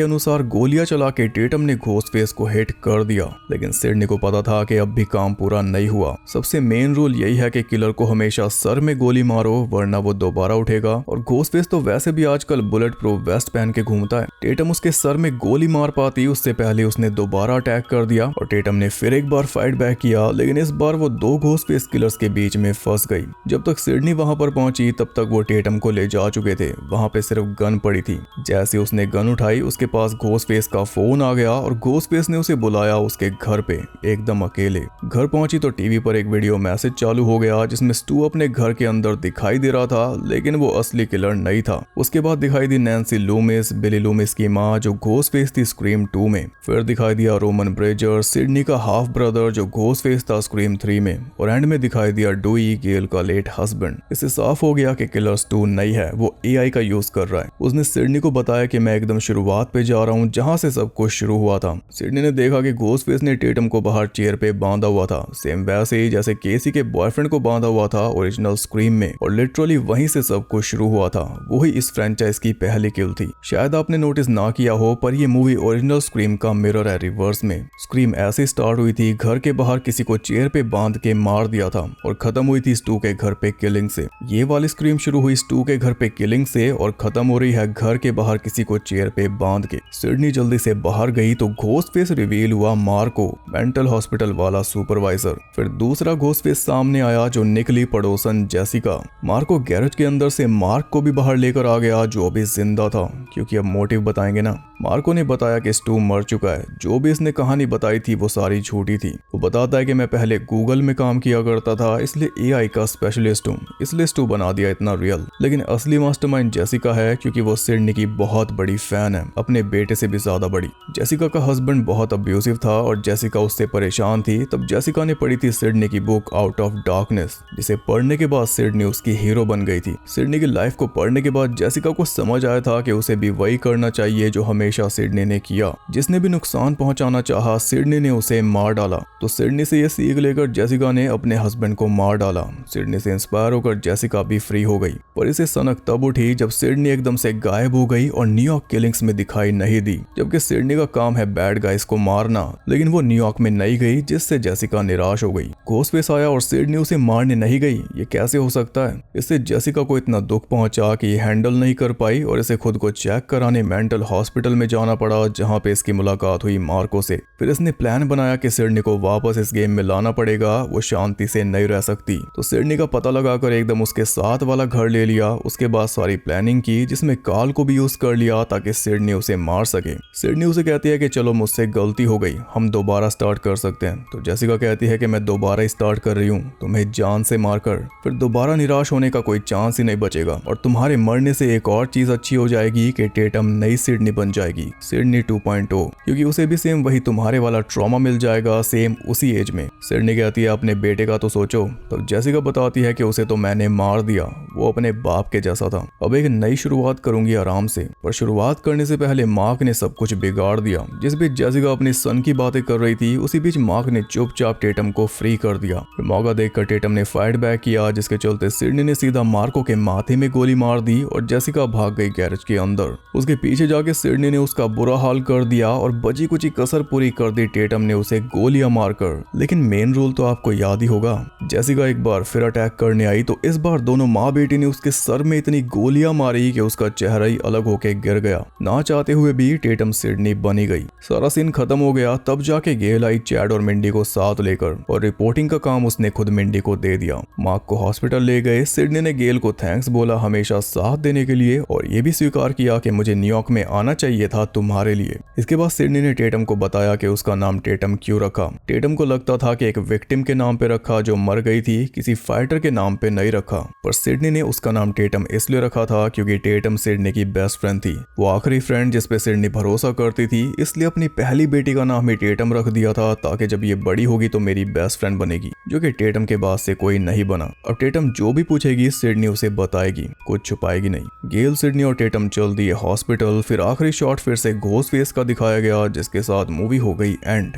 अनुसार गोलियां चला के टेटम ने घोस्टफेस को हिट कर दिया। लेकिन सिडनी को पता था कि अब भी काम पूरा नहीं हुआ। सबसे मेन रूल यही है कि किलर को हमेशा सर में गोली मारो, वरना वो दोबारा उठेगा। और घोस्टफेस तो वैसे भी आजकल बुलेट प्रूफ वेस्ट पहन के घूमता है। टेटम उसके सर में गोली मार पाती उससे पहले उसने दोबारा अटैक कर दिया और टेटम ने फिर एक बार फाइट बैक किया, लेकिन इस बार वो दो घोस्टफेस किलर्स के बीच में फंस गई। जब तक सिडनी वहां पर पहुंची तब तक वो टेटम को ले जा चुके थे। वहां पे सिर्फ गन पड़ी थी। जैसे उसने गन उठाई उसके पास घोस्टफेस का फोन आ गया और घोस्टफेस ने उसे बुलाया उसके घर पे, एकदम अकेले। घर पहुंची तो टीवी पर एक वीडियो मैसेज चालू हो गया, जिसमें स्टू अपने घर के अंदर दिखाई दे रहा था, लेकिन वो असली किलर नहीं था। उसके बाद दिखाई दी नैन्सी लूमिस, बिली लूमिस की माँ, जो घोस्टफेस थी स्क्रीम 2 में। फिर दिखाई दिया रोमन ब्रेजर, सिडनी का हाफ ब्रदर, जो घोस्टफेस था स्क्रीम 3 में। और एंड में दिखाई दिया डुई, गेल का लेट हस्बैंड। इससे साफ हो गया कि किलर स्टू नहीं है, वो एआई का यूज कर रहा है। उसने सिडनी को बताया कि मैं एकदम शुरुआत पे जा रहा हूँ, जहाँ से सब कुछ शुरू हुआ था। सिडनी ने देखा कि घोस्टफेस ने टेटम को बाहर चेयर पे बांधा हुआ था, सेम वैसे ही जैसे केसी के बॉयफ्रेंड को बांधा हुआ था ओरिजिनल स्क्रीम में, और लिटरली वहीं से सब कुछ शुरू हुआ था। वही इस फ्रेंचाइज की पहली किल थी। शायद आपने नोटिस ना किया हो, पर ये मूवी ओरिजिनल स्क्रीम का मिरर है रिवर्स में। स्क्रीम ऐसे स्टार्ट हुई थी, घर के बाहर किसी को चेयर पे बांध के मार दिया था, और खत्म हुई थी स्टू के घर पे किलिंग से। ये वाली स्क्रीम शुरू हुई स्टू के घर पे किलिंग से और खत्म हो रही है घर के बाहर किसी को चेयर पे बांध के। सिडनी जल्दी से बाहर गई तो घोस्टफेस रिवील हुआ मार्को, मेंटल हॉस्पिटल वाला सुपरवाइजर। फिर दूसरा घोस्टफेस सामने आया, जो निकली पड़ोसन जेसिका। मार्को गैरेज के अंदर से मार्क को भी बाहर लेकर आ गया, जो अभी जिंदा था, क्योंकि अब मोटिव बताएंगे ना। मार्को ने बताया कि स्टू मर चुका है। जो भी इसने कहानी बताई थी वो सारी झूठी थी। वो बताता है कि मैं पहले गूगल में काम किया करता था, इसलिए एआई का स्पेशलिस्ट हूँ, इसलिए स्टू बना दिया इतना रियल। लेकिन असली मास्टरमाइंड जेसिका है, क्योंकि वो सिडनी की बहुत बड़ी फैन है, अपने बेटे से भी ज्यादा बड़ी। जेसिका का हस्बैंड बहुत अब्यूसिव था और जेसिका उससे परेशान थी। तब जेसिका ने पढ़ी थी सिडनी की बुक आउट ऑफ डार्कनेस, जिसे पढ़ने के बाद सिडनी उसकी हीरो बन गई थी। सिडनी की लाइफ को पढ़ने के बाद जेसिका को समझ आया था कि उसे भी वही करना चाहिए जो हमें हमेशा सिडनी ने किया। जिसने भी नुकसान पहुंचाना चाहा सिडनी ने उसे मार डाला। तो सिडनी से ये सीख लेकर जेसिका ने अपने हस्बैंड को मार डाला। सिडनी से इंस्पायर होकर जेसिका भी फ्री हो गई। पर इसे सनक तब उठी जब सिडनी एकदम से गायब हो गई और न्यूयॉर्क किलिंग्स में दिखाई नहीं दी। जबकि सिडनी का काम है बैड गाइस को मारना, लेकिन वो न्यूयॉर्क में नहीं गई, जिससे जेसिका निराश हो गई। घोस्टफेस आया और सिडनी उसे मारने नहीं गई। ये कैसे हो सकता है? इससे जेसिका को इतना दुख पहुंचा कि ये हैंडल नहीं कर पाई और इसे खुद को चेक कराने मेंटल हॉस्पिटल में जाना पड़ा, जहां पे इसकी मुलाकात हुई मार्को से। फिर इसने प्लान बनाया कि सिडनी को वापस इस गेम में लाना पड़ेगा, वो शांति से नहीं रह सकती। तो सिडनी का पता लगाकर एकदम उसके साथ वाला घर ले लिया। उसके बाद सारी प्लानिंग की, जिसमें काल को भी यूज कर लिया ताकि सिडनी उसे मार सके। सिडनी उसे कहती है कि चलो मुझसे गलती हो गई, हम दोबारा स्टार्ट कर सकते हैं। तो जेसिका कहती है कि मैं दोबारा स्टार्ट कर रही हूँ, तुम्हें जान से मारकर। फिर दोबारा निराश होने का कोई चांस ही नहीं बचेगा और तुम्हारे मरने से एक और चीज अच्छी हो जाएगी कि टेटम नई सिडनी बन जाएगी, सिडनी 2.0, क्योंकि उसे भी सेम वही तुम्हारे वाला ट्रॉमा मिल जाएगा, सेम उसी एज में। सिडनी कहती है अपने बेटे का तो सोचो। तब जेसिका बताती है कि उसे तो मैंने मार दिया, वो अपने बाप के जैसा था। अब एक नई शुरुआत करूंगी आराम से। पर शुरुआत करने से पहले मार्क ने सब कुछ बिगाड़ दिया। जिस बीच जेसिका अपनी सन की बातें कर रही थी, उसी बीच मार्क ने चुपचाप टेटम को फ्री कर दिया। फिर मौका देखकर टेटम ने फाइट बैक किया, जिसके चलते सिडनी ने सीधा मार्को के माथे में गोली मार दी और जेसिका भाग गई गैरेज के अंदर। उसके पीछे जाके सिडनी ने उसका बुरा हाल कर दिया और बची कुची कसर पूरी कर दी टेटम ने उसे गोलियां मारकर। लेकिन मेन रूल तो आपको याद ही होगा, जेसिका एक बार फिर अटैक करने आई तो इस बार दोनों माँ बेटी ने उसके सर में इतनी गोलियां मारी कि उसका चेहरा ही अलग होके गिर गया। ना चाहते हुए भी टेटम सिडनी बनी गई। सारा सीन खत्म हो गया। तब जाके गेल आई चैड और मिंडी को साथ लेकर और रिपोर्टिंग का काम उसने खुद मिंडी को दे दिया। मार्क को हॉस्पिटल ले गए। सिडनी ने गेल को थैंक्स बोला हमेशा साथ देने के लिए और ये भी स्वीकार किया कि मुझे न्यूयॉर्क में आना चाहिए था तुम्हारे लिए। इसके बाद सिडनी ने टेटम को बताया कि उसका नाम टेटम क्यों रखा। टेटम को लगता था कि एक विक्टिम के नाम पे रखा जो मर गई थी, किसी फाइटर के नाम पे नहीं रखा। पर सिडनी ने उसका नाम टेटम इसलिए रखा था क्योंकि टेटम सिडनी की बेस्ट फ्रेंड थी, वो आखिरी फ्रेंड जिस पे सिडनी भरोसा करती थी। इसलिए अपनी पहली बेटी का नाम ही टेटम रख दिया था ताकि जब ये बड़ी होगी तो मेरी बेस्ट फ्रेंड बनेगी, जो कि टेटम के बाद से कोई नहीं बना। अब टेटम जो भी पूछेगी सिडनी उसे बताएगी, कुछ छुपाएगी नहीं। गेल, सिडनी और टेटम चल दिए हॉस्पिटल। फिर आखिरी शॉट फिर से घोस्टफेस का दिखाया गया, जिसके साथ मूवी हो गई एंड।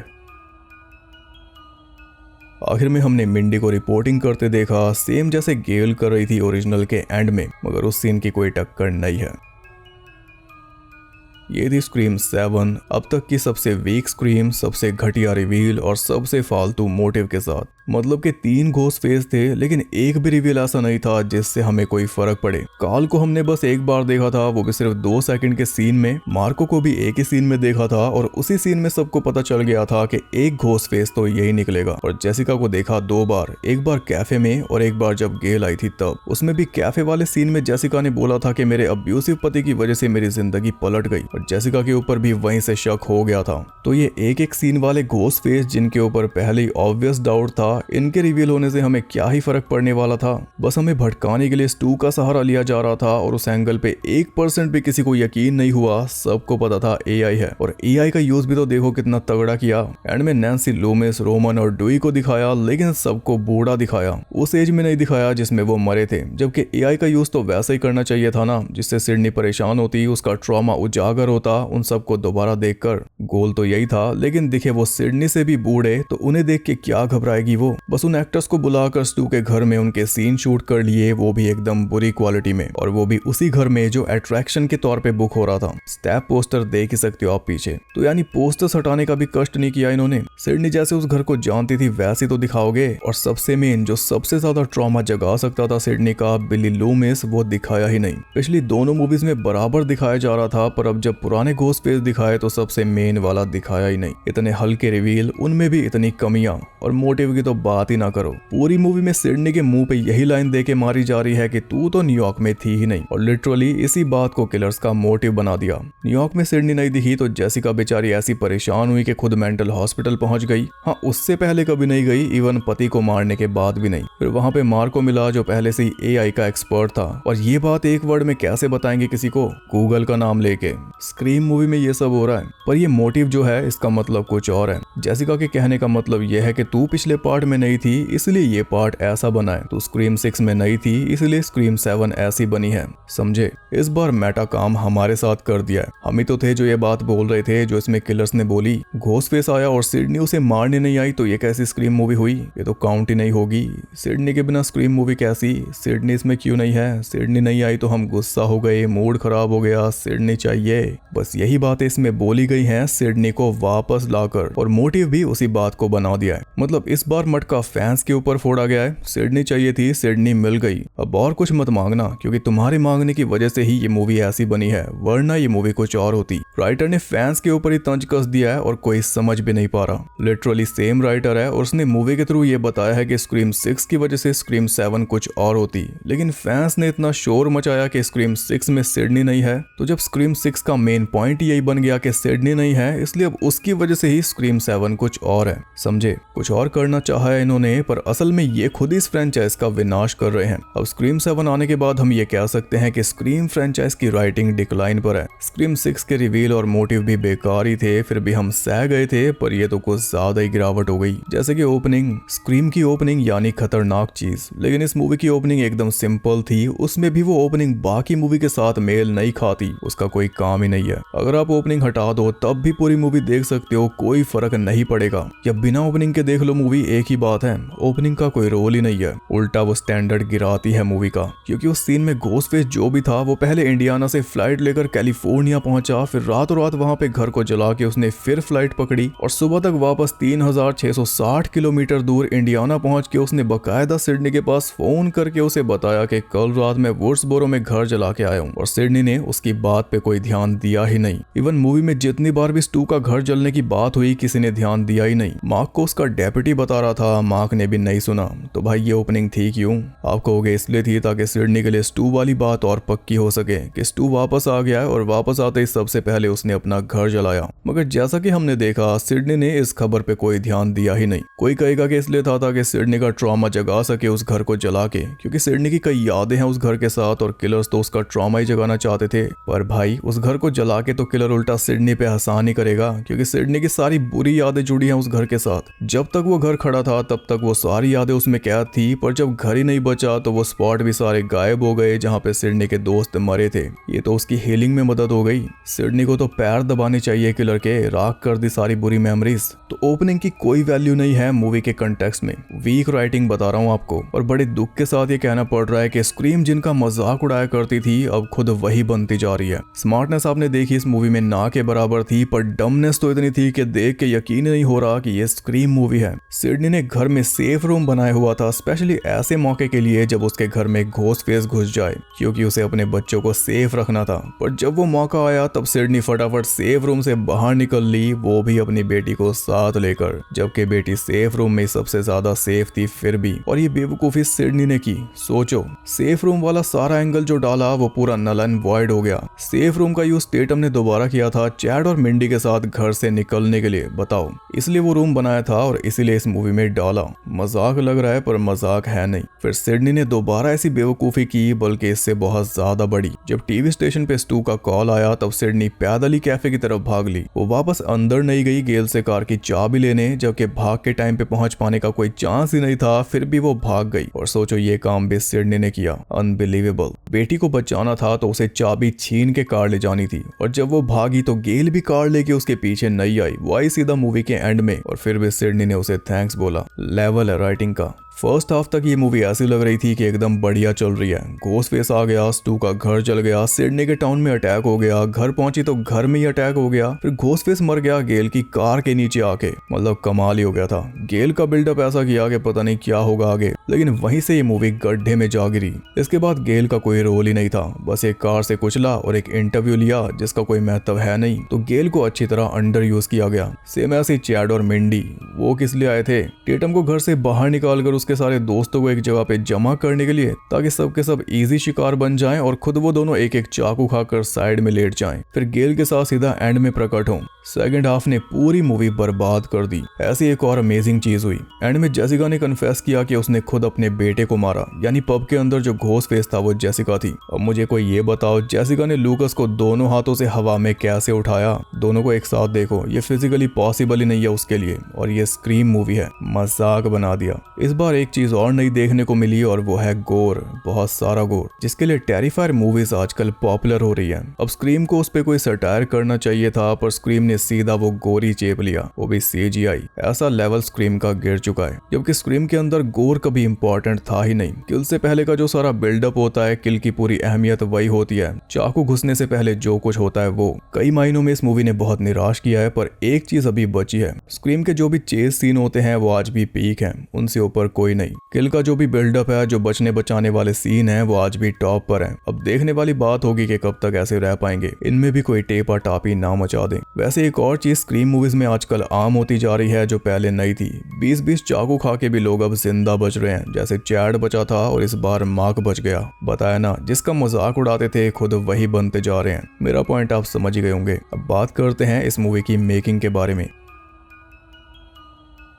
आखिर में हमने मिंडी को रिपोर्टिंग करते देखा, सेम जैसे गेल कर रही थी ओरिजिनल के एंड में, मगर उस सीन की कोई टक्कर नहीं है। ये थी स्क्रीम 7, अब तक की सबसे वीक स्क्रीम, सबसे घटिया रिवील और सबसे फालतू मोटिव के साथ। मतलब कि 3 घोस्ट फेस थे, लेकिन एक भी रिवील ऐसा नहीं था जिससे हमें कोई फर्क पड़े। काल को हमने बस एक बार देखा था, वो भी सिर्फ 2 सेकंड के सीन में। मार्को को भी एक ही सीन में देखा था और उसी सीन में सबको पता चल गया था कि एक घोस्ट फेस तो यही निकलेगा। और जेसिका को देखा 2 बार, एक बार कैफे में और एक बार जब गेल आई थी तब। उसमें भी कैफे वाले सीन में जेसिका ने बोला था कि मेरे अब्यूसिव पति की वजह से मेरी जिंदगी पलट गई और जेसिका के ऊपर भी वहीं से शक हो गया था। तो ये एक सीन वाले घोस्ट फेस जिनके ऊपर पहले ही ऑब्वियस डाउट था, इनके रिवील होने से हमें क्या ही फर्क पड़ने वाला था। बस हमें भटकाने के लिए स्टू का सहारा लिया जा रहा था और उस एंगल पे 1% भी किसी को यकीन नहीं हुआ। सबको पता था एआई है और एआई का यूज भी तो देखो कितना तगड़ा किया। एंड में नैन्सी लूमिस, रोमन और डुई को दिखाया, लेकिन सबको बूढ़ा दिखाया, उस एज में नहीं दिखाया जिसमें वो मरे थे। जबकि एआई का यूज तो वैसा ही करना चाहिए था ना, जिससे सिडनी परेशान होती, उसका ट्रॉमा उजागर होता उन सबको दोबारा देखकर। गोल तो यही था, लेकिन दिखे वो सिडनी से भी बूढ़े तो उन्हें देख के क्या घबराएगी वो। बस उन एक्टर्स को बुलाकर स्टू के घर में उनके सीन शूट कर लिए, वो भी एकदम बुरी क्वालिटी में, और वो भी उसी घर में जो अट्रैक्शन के तौर पे बुक हो रहा था। स्टैप पोस्टर देख ही सकते हो आप पीछे। तो यानी पोस्टर्स हटाने का भी कष्ट नहीं किया इन्होंने। सिडनी जैसे उस घर को जानती थी वैसे तो दिखाओगे। और सबसे मेन जो सबसे ज्यादा ट्रॉमा जगा सकता था सिडनी का, बिली लूमिस, वो दिखाया ही नहीं। पिछली दोनों मूवीज में बराबर दिखाया जा रहा था, पर अब जब पुराने घोस्ट फेस दिखाए तो सबसे मेन वाला दिखाया ही नहीं। इतने हल्के रिवील, उनमें भी इतनी कमियां, और मोटिव की तो बात ही ना करो। पूरी मूवी में सिडनी के मुंह पे यही लाइन देके मारी जा रही है कि तू तो न्यूयॉर्क में थी ही नहीं, और लिटरली इसी बात को किलर्स का मोटिव बना दिया। न्यूयॉर्क में सिडनी नहीं दिखी तो जेसिका बेचारी ऐसी परेशान हुई कि खुद मेंटल हॉस्पिटल पहुंच गई। हाँ, उससे पहले कभी नहीं गई, इवन पति को मारने के बाद भी नहीं। फिर वहां पे मार्को मिला जो पहले से ही एआई का एक्सपर्ट था, और ये बात एक वर्ड में कैसे बताएंगे किसी को, गूगल का नाम लेके। स्क्रीम मूवी में ये सब हो रहा है, पर ये मोटिव जो है इसका मतलब कुछ और है। जेसिका के कहने का मतलब यह है कि तू पिछले पार्ट में नहीं थी इसलिए ये पार्ट ऐसा बना है, तू स्क्रीम 6 में नहीं थी इसलिए स्क्रीम 7 ऐसी बनी है, समझे। इस बार मेटा काम हमारे साथ कर दिया है। हम ही तो थे जो ये बात बोल रहे थे जो इसमें किलर्स ने बोली घोस्टफेस आया और सिडनी उसे मारने नहीं आई तो ये कैसी स्क्रीम मूवी हुई, ये तो काउंट ही नहीं होगी। सिडनी के बिना स्क्रीम मूवी कैसी, सिडनी इसमें क्यों नहीं है, सिडनी नहीं आई तो हम गुस्सा हो गए, मूड खराब हो गया, सिडनी चाहिए। बस यही बातें इसमें बोली गई हैं सिडनी को वापस लाकर, और मोटिव भी उसी बात को बना दिया है। मतलब इस बार मटका फैंस के ऊपर फोड़ा गया है। सिडनी चाहिए थी, सिडनी मिल गई, अब और कुछ मत मांगना क्योंकि तुम्हारे मांगने की वजह से ही ये मूवी ऐसी बनी है, वरना ये मूवी कुछ और होती। राइटर ने फैंस के ऊपर ही तंज कस दिया है और कोई समझ भी नहीं पा रहा। लिटरली सेम राइटर है और उसने मूवी के थ्रू ये बताया है कि स्क्रीम 6 की वजह से स्क्रीम 7 कुछ और होती, लेकिन फैंस ने इतना शोर मचाया कि स्क्रीम 6 में सिडनी नहीं है, तो जब स्क्रीम 6 का मेन पॉइंट यही बन गया कि सिडनी नहीं है इसलिए अब उसकी वजह से ही स्क्रीम 7 कुछ और है, समझे। कुछ और करना चाहा है इन्होंने, पर असल में ये खुद इस फ्रेंचाइज का विनाश कर रहे हैं। अब स्क्रीम 7 आने के बाद हम ये कह सकते हैं कि स्क्रीम फ्रेंचाइज की राइटिंग डिक्लाइन पर है। स्क्रीम 6 के रिवील और मोटिव भी बेकार ही थे, फिर भी हम सह गए थे, पर ये तो कुछ ज्यादा ही गिरावट हो गई। जैसे कि ओपनिंग, स्क्रीम की ओपनिंग यानी खतरनाक चीज, लेकिन इस मूवी की ओपनिंग एकदम सिंपल थी, उसमें भी वो ओपनिंग बाकी मूवी के साथ मेल नहीं खाती, उसका कोई काम ही नहीं है। अगर आप ओपनिंग हटा दो तब भी पूरी मूवी देख सकते हो, कोई फर्क नहीं पड़ेगा, या बिना ओपनिंग के देख लो मूवी, एक ही बात है। ओपनिंग का कोई रोल ही नहीं है, उल्टा वो स्टैंडर्ड गिराती है मूवी का, क्योंकि उस सीन में घोस्टफेस जो भी था वो पहले इंडियाना से फ्लाइट लेकर कैलिफोर्निया पहुंचा, फिर रातों रात वहां पे घर को जला के उसने फिर फ्लाइट पकड़ी और सुबह तक वापस 3660 किलोमीटर दूर इंडियाना पहुंच के उसने बकायदा सिडनी के पास फोन करके उसे बताया कि कल रात मैं वुड्सबोरो में घर जला के आया हूं, और सिडनी ने उसकी बात पे कोई ध्यान दिया ही नहीं। इवन मूवी में जितनी बार भी स्टू का घर जलने की बात हुई किसी ने ध्यान दिया ही नहीं। मार्क को उसका डेप्यूटी बता रहा था, मार्क ने भी नहीं सुना। तो भाई ये ओपनिंग थी क्यों? आप कहोगे इसलिए थी ताकि सिडनी के लिए स्टू वाली बात और पक्की हो सके कि स्टू वापस आ गया है, और वापस आते ही सबसे पहले उसने अपना घर जलाया। मगर जैसा कि हमने देखा सिडनी ने इस खबर पे कोई ध्यान दिया ही नहीं। कोई कहेगा कि इसलिए था ताकि सिडनी का ट्रॉमा जगा सके उस घर को जला के, क्योंकि सिडनी की कई यादें हैं उस घर के साथ और किलर्स तो उसका ट्रॉमा ही जगाना चाहते थे। पर भाई उस घर को जला के तो किलर उल्टा सिडनी पे आसान ही करेगा, क्योंकि सिडनी की सारी बुरी यादें जुड़ी हैं उस घर के साथ। जब तक वो घर खड़ा था तब तक वो सारी यादें उसमें कैद थी, पर जब घर ही नहीं बचा तो वो स्पॉट भी सारे गायब हो गए जहाँ पे सिडनी के दोस्त मरे थे। ये तो उसकी हीलिंग में मदद हो गई। सिडनी को तो पैर दबाने चाहिए किलर के, राख कर दी सारी बुरी मेमोरीज। तो ओपनिंग की कोई वैल्यू नहीं है मूवी के कंटेक्स्ट में, वीक राइटिंग बता रहा हूँ आपको। और बड़े दुख के साथ ये कहना पड़ रहा है कि स्क्रीम जिनका मजाक उड़ाया करती थी अब खुद वही बनती जा रही है। स्मार्टनेस आपने देखी इस मूवी में ना के बराबर थी, पर डमनेस तो इतनी थी कि देख के यकीन नहीं हो रहा कि ये स्क्रीम मूवी है। सिडनी ने घर में सेफ रूम बनाया हुआ था स्पेशली ऐसे मौके के लिए जब उसके घर में घोस्टफेस घुस जाए, क्योंकि उसे अपने बच्चों को सेफ रखना था। पर जब वो मौका आया तब सिडनी फटाफट सेफ रूम से बाहर निकल ली, वो भी अपनी बेटी को साथ लेकर, जबकि बेटी सेफ रूम में सबसे ज्यादा सेफ थी फिर भी। और ये बेवकूफी सिडनी ने की। सोचो सेफ रूम वाला सारा एंगल जो डाला वो पूरा नल एंड वॉइड हो गया। सेफ रूम का यूज टेटम ने दोबारा किया था चैड और मिंडी के साथ घर से निकलने के लिए, बताओ, इसलिए वो रूम बनाया था और इसीलिए इस मूवी में डाला। मजाक लग रहा है पर मजाक है नहीं। फिर सिडनी ने दोबारा ऐसी बेवकूफी की, बल्कि इससे बहुत ज्यादा बड़ी। जब टीवी स्टेशन पे स्टू का कॉल आया तब सिडनी पैदल ही कैफे की तरफ भाग ली। वो वापस अंदर नहीं गई गेल से कार की चाबी लेने, जबकि भाग के टाइम पे पहुंच पाने का कोई चांस ही नहीं था, फिर भी वो भाग गई। और सोचो ये काम भी सिडनी ने किया, अनबिलीवेबल। बेटी को बचाना था तो उसे चाबी छीन के कार ले जानी थी, और जब वो भागी तो गेल भी कार लेके उसके पीछे नहीं आई। वो आई सीधा मूवी के एंड में, और फिर भी सिडनी ने उसे थैंक्स बोला। लेवल है राइटिंग का। फर्स्ट हाफ तक ये मूवी ऐसी लग रही थी कि एकदम बढ़िया चल रही है। घोस्टफेस आ गया, स्टू का घर जल गया, सिडनी के टाउन में अटैक हो गया, घर पहुंची तो घर में ही अटैक हो गया, फिर घोस्टफेस मर गया गेल की कार के नीचे आके। मतलब कमाल ही हो गया था। गेल का बिल्डअप ऐसा किया कि पता नहीं क्या होगा आगे, लेकिन वहीं से ये मूवी गड्ढे में जा गिरी। इसके बाद गेल का कोई रोल ही नहीं था, बस एक कार से कुचला और एक इंटरव्यू लिया जिसका कोई महत्व है नहीं। तो गेल को अच्छी तरह अंडर यूज किया गया। सेम ऐसे चैड और मिंडी, वो किस लिए आए थे? टेटम को घर से बाहर निकाल कर उसके सारे दोस्तों को एक जगह पे जमा करने के लिए ताकि सबके सब इजी शिकार बन जाएं और खुद वो दोनों एक एक चाकू खाकर साइड में लेट जाएं। फिर गेल के साथ सीधा एंड में प्रकट हो। सेकंड हाफ ने पूरी मूवी बर्बाद कर दी। ऐसी एक और अमेजिंग चीज हुई, एंड में जेसिका ने कन्फेस किया कि उसने खुद अपने बेटे को मारा, यानी पब के अंदर जो घोस्ट फेस था वो जेसिका थी। अब मुझे कोई ये बताओ, जेसिका ने लूकस को दोनों हाथों से हवा में कैसे उठाया? दोनों को एक साथ देखो, ये फिजिकली पॉसिबल ही नहीं है उसके लिए, और ये स्क्रीम मूवी है, मजाक बना दिया। इस बार एक चीज और नई देखने को मिली और वो है गोर, बहुत सारा गोर, जिसके लिए टेरिफायर मूवीज आजकल पॉपुलर हो रही है। अब स्क्रीम को उस पे कोई सटायर करना चाहिए था, पर स्क्रीम ने सीधा वो गोरी चेप लिया, वो भी CGI। ऐसा लेवल स्क्रीम का गिर चुका है, जबकि स्क्रीम के अंदर गोर कभी इंपॉर्टेंट था ही नहीं। किल से पहले का जो सारा बिल्डअप होता है, किल की पूरी अहमियत वही होती है। चाकू घुसने से पहले जो कुछ होता है वो। कई मायनों में इस मूवी ने बहुत निराश किया है, पर एक चीज अभी बची है, स्क्रीम के जो भी चेस सीन होते हैं वो आज भी पीक हैं, उनसे ऊपर कोई नहीं। किल का जो भी बिल्डअप है, जो बचने बचाने वाले सीन है, वो आज भी टॉप पर है। अब देखने वाली बात होगी कि कब तक ऐसे रह पाएंगे, इनमें भी कोई टेपा टापी ना मचा दे। वैसे एक और चीज स्क्रीम मूवीज में आजकल आम होती जा रही है, जो पहले नहीं थी। 20-20 चाकू खा के भी लोग अब जिंदा बच रहे हैं, जैसे चैड बचा था और इस बार मार्क बच गया। बताया ना, जिसका मजाक उड़ाते थे खुद वही बनते जा रहे हैं। मेरा पॉइंट आप समझ ही गए होंगे। अब बात करते हैं इस मूवी की मेकिंग के बारे में।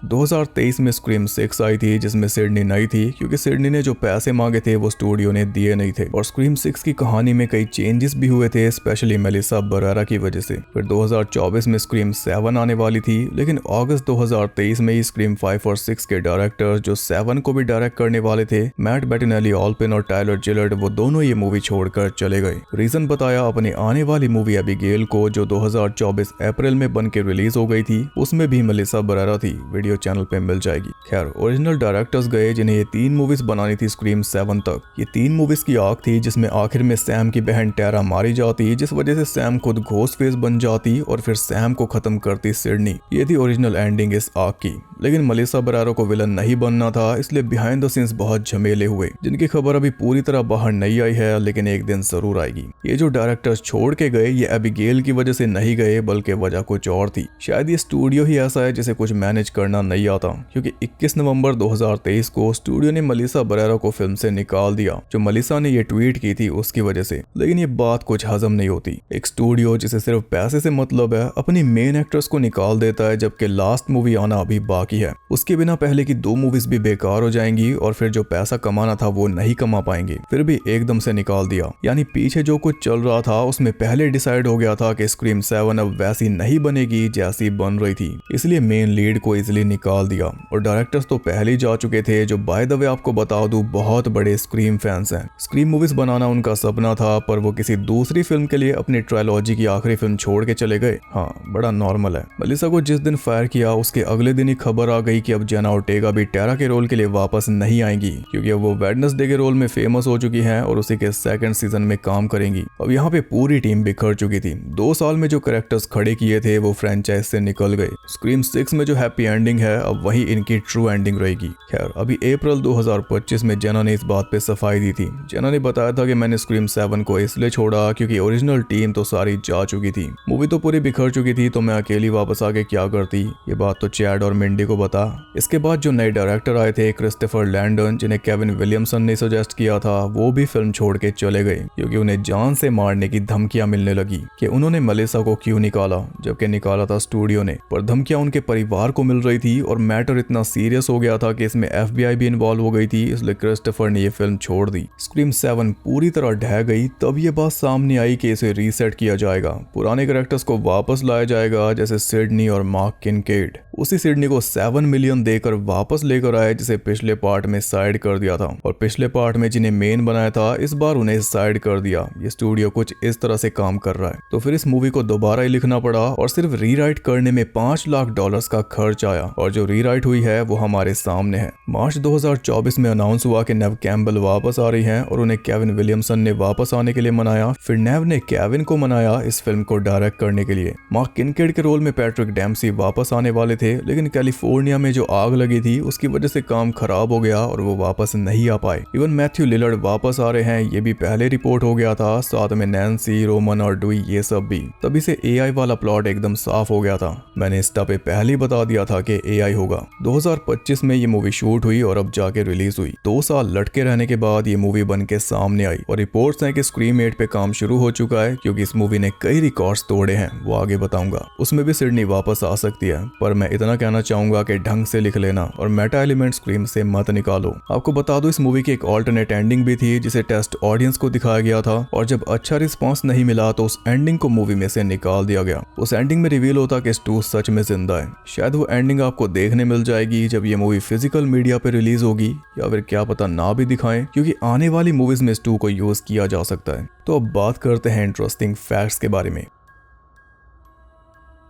2023 में स्क्रीम 6 आई थी, जिसमें सिडनी नई थी, क्योंकि सिडनी ने जो पैसे मांगे थे वो स्टूडियो ने दिए नहीं थे, और स्क्रीम 6 की कहानी में कई चेंजेस भी हुए थे, स्पेशली मेलिसा बरेरा की वजह से। फिर 2024 में स्क्रीम 7 आने वाली थी, लेकिन अगस्त 2023 में ही स्क्रीम 5 और 6 के डायरेक्टर्स, जो 7 को भी डायरेक्ट करने वाले थे, मैट बेटिनेली ऑल्पिन और टाइलर जिलर्ड, वो दोनों ये मूवी छोड़कर चले गए। रीजन बताया, अपनी आने वाली मूवी एबिगेल को, जो 2024 अप्रैल में बन के रिलीज हो गई थी, उसमें भी मेलिसा बरेरा थी, वीडियो चैनल पे मिल जाएगी। खैर, ओरिजिनल डायरेक्टर्स गए जिन्हें ये 3 मूवीज बनानी थी स्क्रीम 7 तक। ये 3 मूवीज की आग थी, जिसमें आखिर में सैम की बहन टेरा मारी जाती, जिस वजह से सैम खुद घोस्ट फेस बन जाती और फिर सैम को खत्म करती सिडनी। ये थी ओरिजिनल एंडिंग इस आग की। लेकिन मेलिसा बरेरा को विलन नहीं बनना था, इसलिए बिहाइंड द सीन्स बहुत झमेले हुए, जिनकी खबर अभी पूरी तरह बाहर नहीं आई है, लेकिन एक दिन जरूर आएगी। ये जो डायरेक्टर्स छोड़ के गए, ये एबिगेल की वजह से नहीं गए, बल्कि वजह कुछ और थी। शायद ये स्टूडियो ही ऐसा है जिसे कुछ मैनेज करना नहीं आता, क्योंकि 21 नवंबर 2023 को स्टूडियो ने मेलिसा बरेरा को फिल्म से निकाल दिया, जो मेलिसा ने ये ट्वीट की थी उसकी वजह से। लेकिन ये बात कुछ हजम नहीं होती। एक स्टूडियो जिसे सिर्फ पैसे से मतलब है, अपनी मेन एक्ट्रेस को निकाल देता है, जबकि लास्ट मूवी आना अभी बाकी है। उसके बिना पहले की 2 मूवीज भी बेकार हो जाएंगी, और फिर जो पैसा कमाना था वो नहीं कमा पाएंगे। फिर भी एकदम से निकाल दिया, यानी पीछे जो कुछ चल रहा था उसमें पहले डिसाइड हो गया था कि स्क्रीम 7 अब वैसी नहीं बनेगी जैसी बन रही थी, इसलिए मेन लीड को इजिली निकाल दिया। और डायरेक्टर्स तो पहले ही जा चुके थे, जो बाय द वे आपको बता दूं बहुत बड़े स्क्रीम फैंस हैं। स्क्रीम मूवीज बनाना उनका सपना था, पर वो किसी दूसरी फिल्म के लिए अपनी ट्रायलॉजी की आखिरी फिल्म छोड़ के चले गए। हाँ, बड़ा नॉर्मल है। मेलिसा को जिस दिन फायर किया उसके अगले दिन ही खबर आ गई कि अब जेना ओर्टेगा भी टेरा के रोल के लिए वापस नहीं आएंगी, क्योंकि अब वो वेडनेसडे के रोल में फेमस हो चुकी हैं और उसी के 2nd सीजन में काम करेंगी। अब यहाँ पे पूरी टीम बिखर चुकी थी। 2 साल में जो कैरेक्टर्स खड़े किए थे वो फ्रेंचाइज से निकल गए। स्क्रीम 6 में जो हैप्पी एंडिंग है, अब वही इनकी ट्रू एंडिंग रहेगी। खैर, अभी अप्रैल 2025 में जेना ने इस बात पे सफाई दी थी। जेना ने बताया था कि मैंने स्क्रीम 7 को इसलिए छोड़ा क्योंकि ओरिजिनल टीम तो सारी जा चुकी थी, मूवी तो पूरी बिखर चुकी थी, तो मैं अकेली वापस आके क्या करती। ये बात तो चैड और मिंडी को बता। इसके बाद जो नए डायरेक्टर आए थे, क्रिस्टोफर लैंडन, जिन्हें केविन विलियमसन ने सजेस्ट किया था, वो भी फिल्म छोड़ के चले गए, क्योंकि उन्हें जान से मारने की धमकियां मिलने लगी कि उन्होंने मेलिसा को क्यों निकाला, जबकि निकाला था स्टूडियो ने। पर धमकियां उनके परिवार को मिल रही थी और मैटर इतना सीरियस हो गया था कि इसमें FBI भी इन्वॉल्व हो गई थी, इसलिए क्रिस्टोफर ने ये फिल्म छोड़ दी। स्क्रीम 7 पूरी तरह ढह गई, तब ये बात सामने आई कि इसे रीसेट किया जाएगा, पुराने कैरेक्टर्स को वापस लाया जाएगा, जैसे सिडनी और मार्क किनकेड। उसी सिडनी को 7 मिलियन देकर वापस लेकर आए, जिसे पिछले पार्ट में साइड कर दिया था, और पिछले पार्ट में जिन्हें मेन बनाया था, इस बार उन्हें साइड कर दिया। ये स्टूडियो कुछ इस तरह से काम कर रहा है। तो फिर इस मूवी को दोबारा ही लिखना पड़ा, और सिर्फ रीराइट करने में $5 लाख का खर्च आया, और जो रीराइट हुई है वो हमारे सामने है। मार्च 2024 में अनाउंस हुआ कि नेव कैम्बल वापस आ रही हैं, और उन्हें केविन विलियमसन ने वापस आने के लिए मनाया। फिर नेव ने केविन को मनाया इस फिल्म को डायरेक्ट करने के लिए। मार्क किनकेड के रोल में पैट्रिक डेम्सी वापस आने वाले थे, लेकिन कैलिफोर्निया में जो आग लगी थी उसकी वजह से काम खराब हो गया और वो वापस नहीं आ पाए। इवन मैथ्यू लिलर्ड वापस आ रहे हैं, ये भी पहले रिपोर्ट हो गया था, साथ में नैन्सी, रोमन और डुई, ये सब भी। तभी से AI वाला प्लॉट एकदम साफ हो गया था। मैंने इंस्टा पे पहले ही बता दिया था कि AI होगा। 2025 में ये मूवी शूट हुई और अब जाके रिलीज हुई। 2 साल लटके रहने के बाद ये मूवी बन के सामने आई और रिपोर्ट्स हैं कि स्क्रीम 8 पे काम शुरू हो चुका है, क्योंकि इस मूवी ने कई रिकॉर्ड्स तोड़े हैं, वो आगे बताऊंगा। उसमें भी सिडनी वापस आ सकती है, पर मैं इतना कहना चाहूंगा कि ढंग से लिख लेना और मेटा एलिमेंट स्क्रीम से मत निकालो। आपको बता दो, इस मूवी की एक ऑल्टरनेट एंडिंग भी थी जिसे टेस्ट ऑडियंस को दिखाया गया था, और जब अच्छा रिस्पॉन्स नहीं मिला तो उस एंडिंग को मूवी में से निकाल दिया गया। उस एंडिंग में रिवील होता कि स्टू सच में जिंदा है। शायद वो एंडिंग आपको देखने मिल जाएगी जब ये मूवी फिजिकल मीडिया पे रिलीज होगी, या फिर क्या पता ना भी दिखाएं, क्योंकि आने वाली मूवीज में स्टू को यूज किया जा सकता है। तो अब बात करते हैं इंटरेस्टिंग फैक्ट्स के बारे में।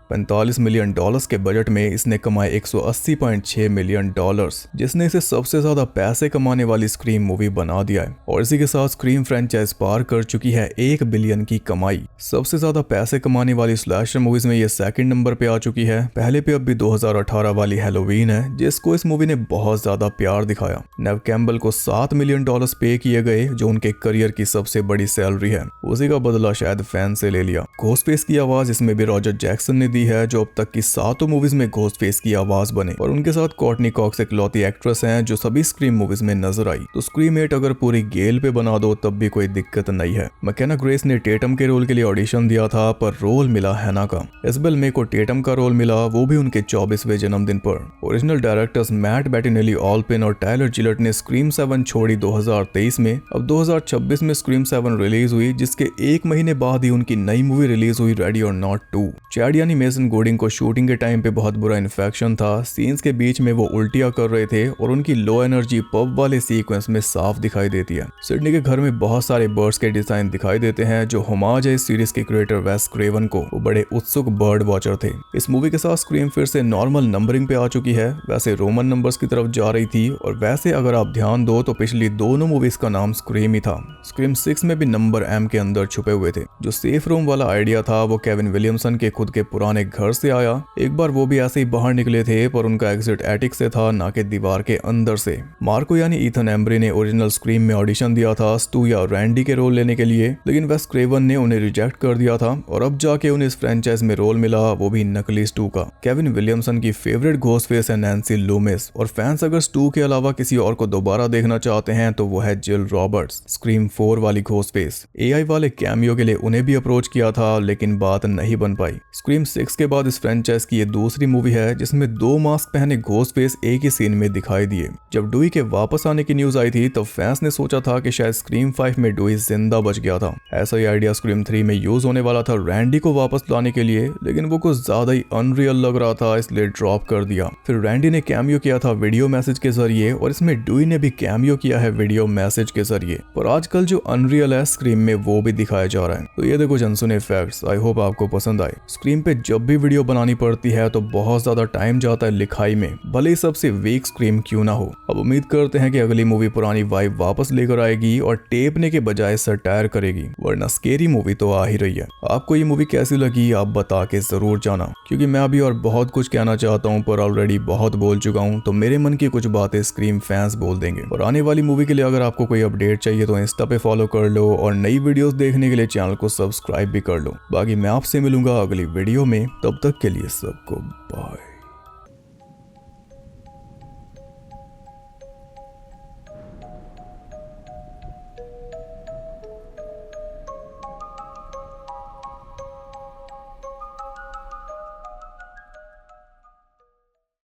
$45 मिलियन के बजट में इसने कमाए $180.6 मिलियन, जिसने इसे सबसे ज्यादा पैसे कमाने वाली स्क्रीम मूवी बना दिया है। और इसी के साथ स्क्रीम फ्रेंचाइज पार कर चुकी है 1 बिलियन की कमाई। सबसे ज्यादा पैसे कमाने वाली स्लैशर मूवीज में ये सेकंड नंबर पे आ चुकी है। पहले पे अब भी 2018 वाली हैलोवीन है, जिसको इस मूवी ने बहुत ज्यादा प्यार दिखाया। नेव कैम्बल को $7 मिलियन पे किए गए, जो उनके करियर की सबसे बड़ी सैलरी है। उसी का बदला शायद फैन से ले लिया। घोस्टफेस की आवाज इसमें भी रॉजर जैक्सन ने है, जो अब तक की 7 मूवीज में घोस्टफेस की आवाज बने, और उनके साथ कॉर्टनी कॉक्स इकलौती एक्ट्रेस हैं जो सभी स्क्रीम मूवीज में नजर आई। तो स्क्रीम 8 अगर पूरी गेल पे बना दो तब भी कोई दिक्कत नहीं है। मैकेना ग्रेस ने टेटम के रोल के लिए ऑडिशन दिया था, पर रोल मिला हैना का। इजबेल मे को टेटम का रोल मिला, वो भी उनके 24वें जन्मदिन पर। ओरिजिनल डायरेक्टर्स मैट बेटिनेली ऑल्पिन और टायलर जिलेट ने स्क्रीम 7 छोड़ी 2023 में। अब 2026 में स्क्रीम 7 रिलीज हुई, जिसके 1 महीने बाद ही उनकी नई मूवी रिलीज हुई रेडी और नॉट 2। चैड यानी मेसन गोडिंग को शूटिंग के टाइम पे बहुत बुरा इन्फेक्शन था। सीन्स के बीच में वो उल्टियां कर रहे थे और उनकी लो एनर्जी पब वाले सीक्वेंस में साफ दिखाई देती है। सिडनी के घर में बहुत सारे बर्ड्स के डिजाइन दिखाई देते हैं, जो होमाज है इस सीरीज के क्रिएटर वेस क्रेवन को। वो बड़े उत्सुक बर्ड वॉचर थे। इस मूवी के साथ स्क्रीम फिर से नॉर्मल नंबरिंग पे आ चुकी है, वैसे रोमन नंबर्स की तरफ जा रही थी। और वैसे अगर आप ध्यान दो तो पिछली दोनों मूवीज का नाम स्क्रीम ही था। स्क्रीम 6 में भी नंबर M के अंदर छुपे हुए थे। जो सेफ रूम वाला आइडिया था वो केविन विलियमसन के खुद के पुराने घर से आया। एक बार वो भी ऐसे ही बाहर निकले थे, पर उनका एग्जिट एटिक से था, ना कि दीवार के अंदर से। मार्को यानी ईथन एम्ब्री ने ओरिजिनल स्क्रीम में ऑडिशन दिया था स्टू या रैंडी के रोल लेने के लिए, लेकिन वेस क्रेवन ने उन्हें रिजेक्ट कर दिया था और अब जाके उन्हें इस फ्रेंचाइज में रोल मिला, वो भी नकली स्टू का। केविन विलियमसन की फेवरेट घोस्टफेस है नैन्सी लूमिस, और फैंस अगर स्टू के अलावा किसी और को दोबारा देखना चाहते हैं तो वो है जिल रॉबर्ट्स, स्क्रीम 4 वाली घोस्टफेस। AI वाले कैमियो के लिए उन्हें भी अप्रोच किया था, लेकिन बात नहीं बन पाई। स्क्रीम 6 के बाद इस फ्रेंचाइज की ये दूसरी मूवी है जिसमें 2 मास्क पहने घोस्टफेस एक ही सीन में दिखाई दिए। जब डुई के वापस आने की न्यूज आई थी तब फैंस ने सोचा था कि शायद स्क्रीम 5 में डुई जिंदा बच गया था। ऐसा ही आइडिया स्क्रीम 3 में यूज होने वाला था रैंडी को वापस लाने के लिए, लेकिन वो कुछ ज्यादा ही अनरियल लग रहा था, इसलिए ड्रॉप कर दिया। फिर रैंडी ने कैमियो किया था वीडियो मैसेज के जरिए, और इसमें डुई ने भी कैमियो किया है वीडियो मैसेज के जरिए। पर आजकल जो अनरियल है स्क्रीम में वो भी दिखाया जा रहा है। तो ये देखो जनसुने फैक्ट्स, आई होप आपको पसंद आए। स्क्रीम पे जब भी वीडियो बनानी पड़ती है तो बहुत ज्यादा टाइम जाता है लिखाई में, भले ही सबसे वीक स्क्रीम क्यों ना हो। अब उम्मीद करते हैं कि अगली मूवी पुरानी वाइब वापस लेकर आएगी और टेपने के बजाय सटायर करेगी, वरना स्केरी मूवी तो आ ही रही है। आपको ये मूवी कैसी लगी आप बता के जरूर जाना, क्योंकि मैं अभी और बहुत कुछ कहना चाहता हूँ पर ऑलरेडी बहुत बोल चुका हूँ, तो मेरे मन की कुछ बातें स्क्रीम फैंस बोल देंगे। और आने वाली मूवी के लिए अगर आपको कोई अपडेट चाहिए तो इंस्टा पे फॉलो कर लो, और नई वीडियोस देखने के लिए चैनल को सब्सक्राइब भी कर लो। बाकी मैं आपसे मिलूंगा अगली वीडियो में, तब तक के लिए सबको बाय।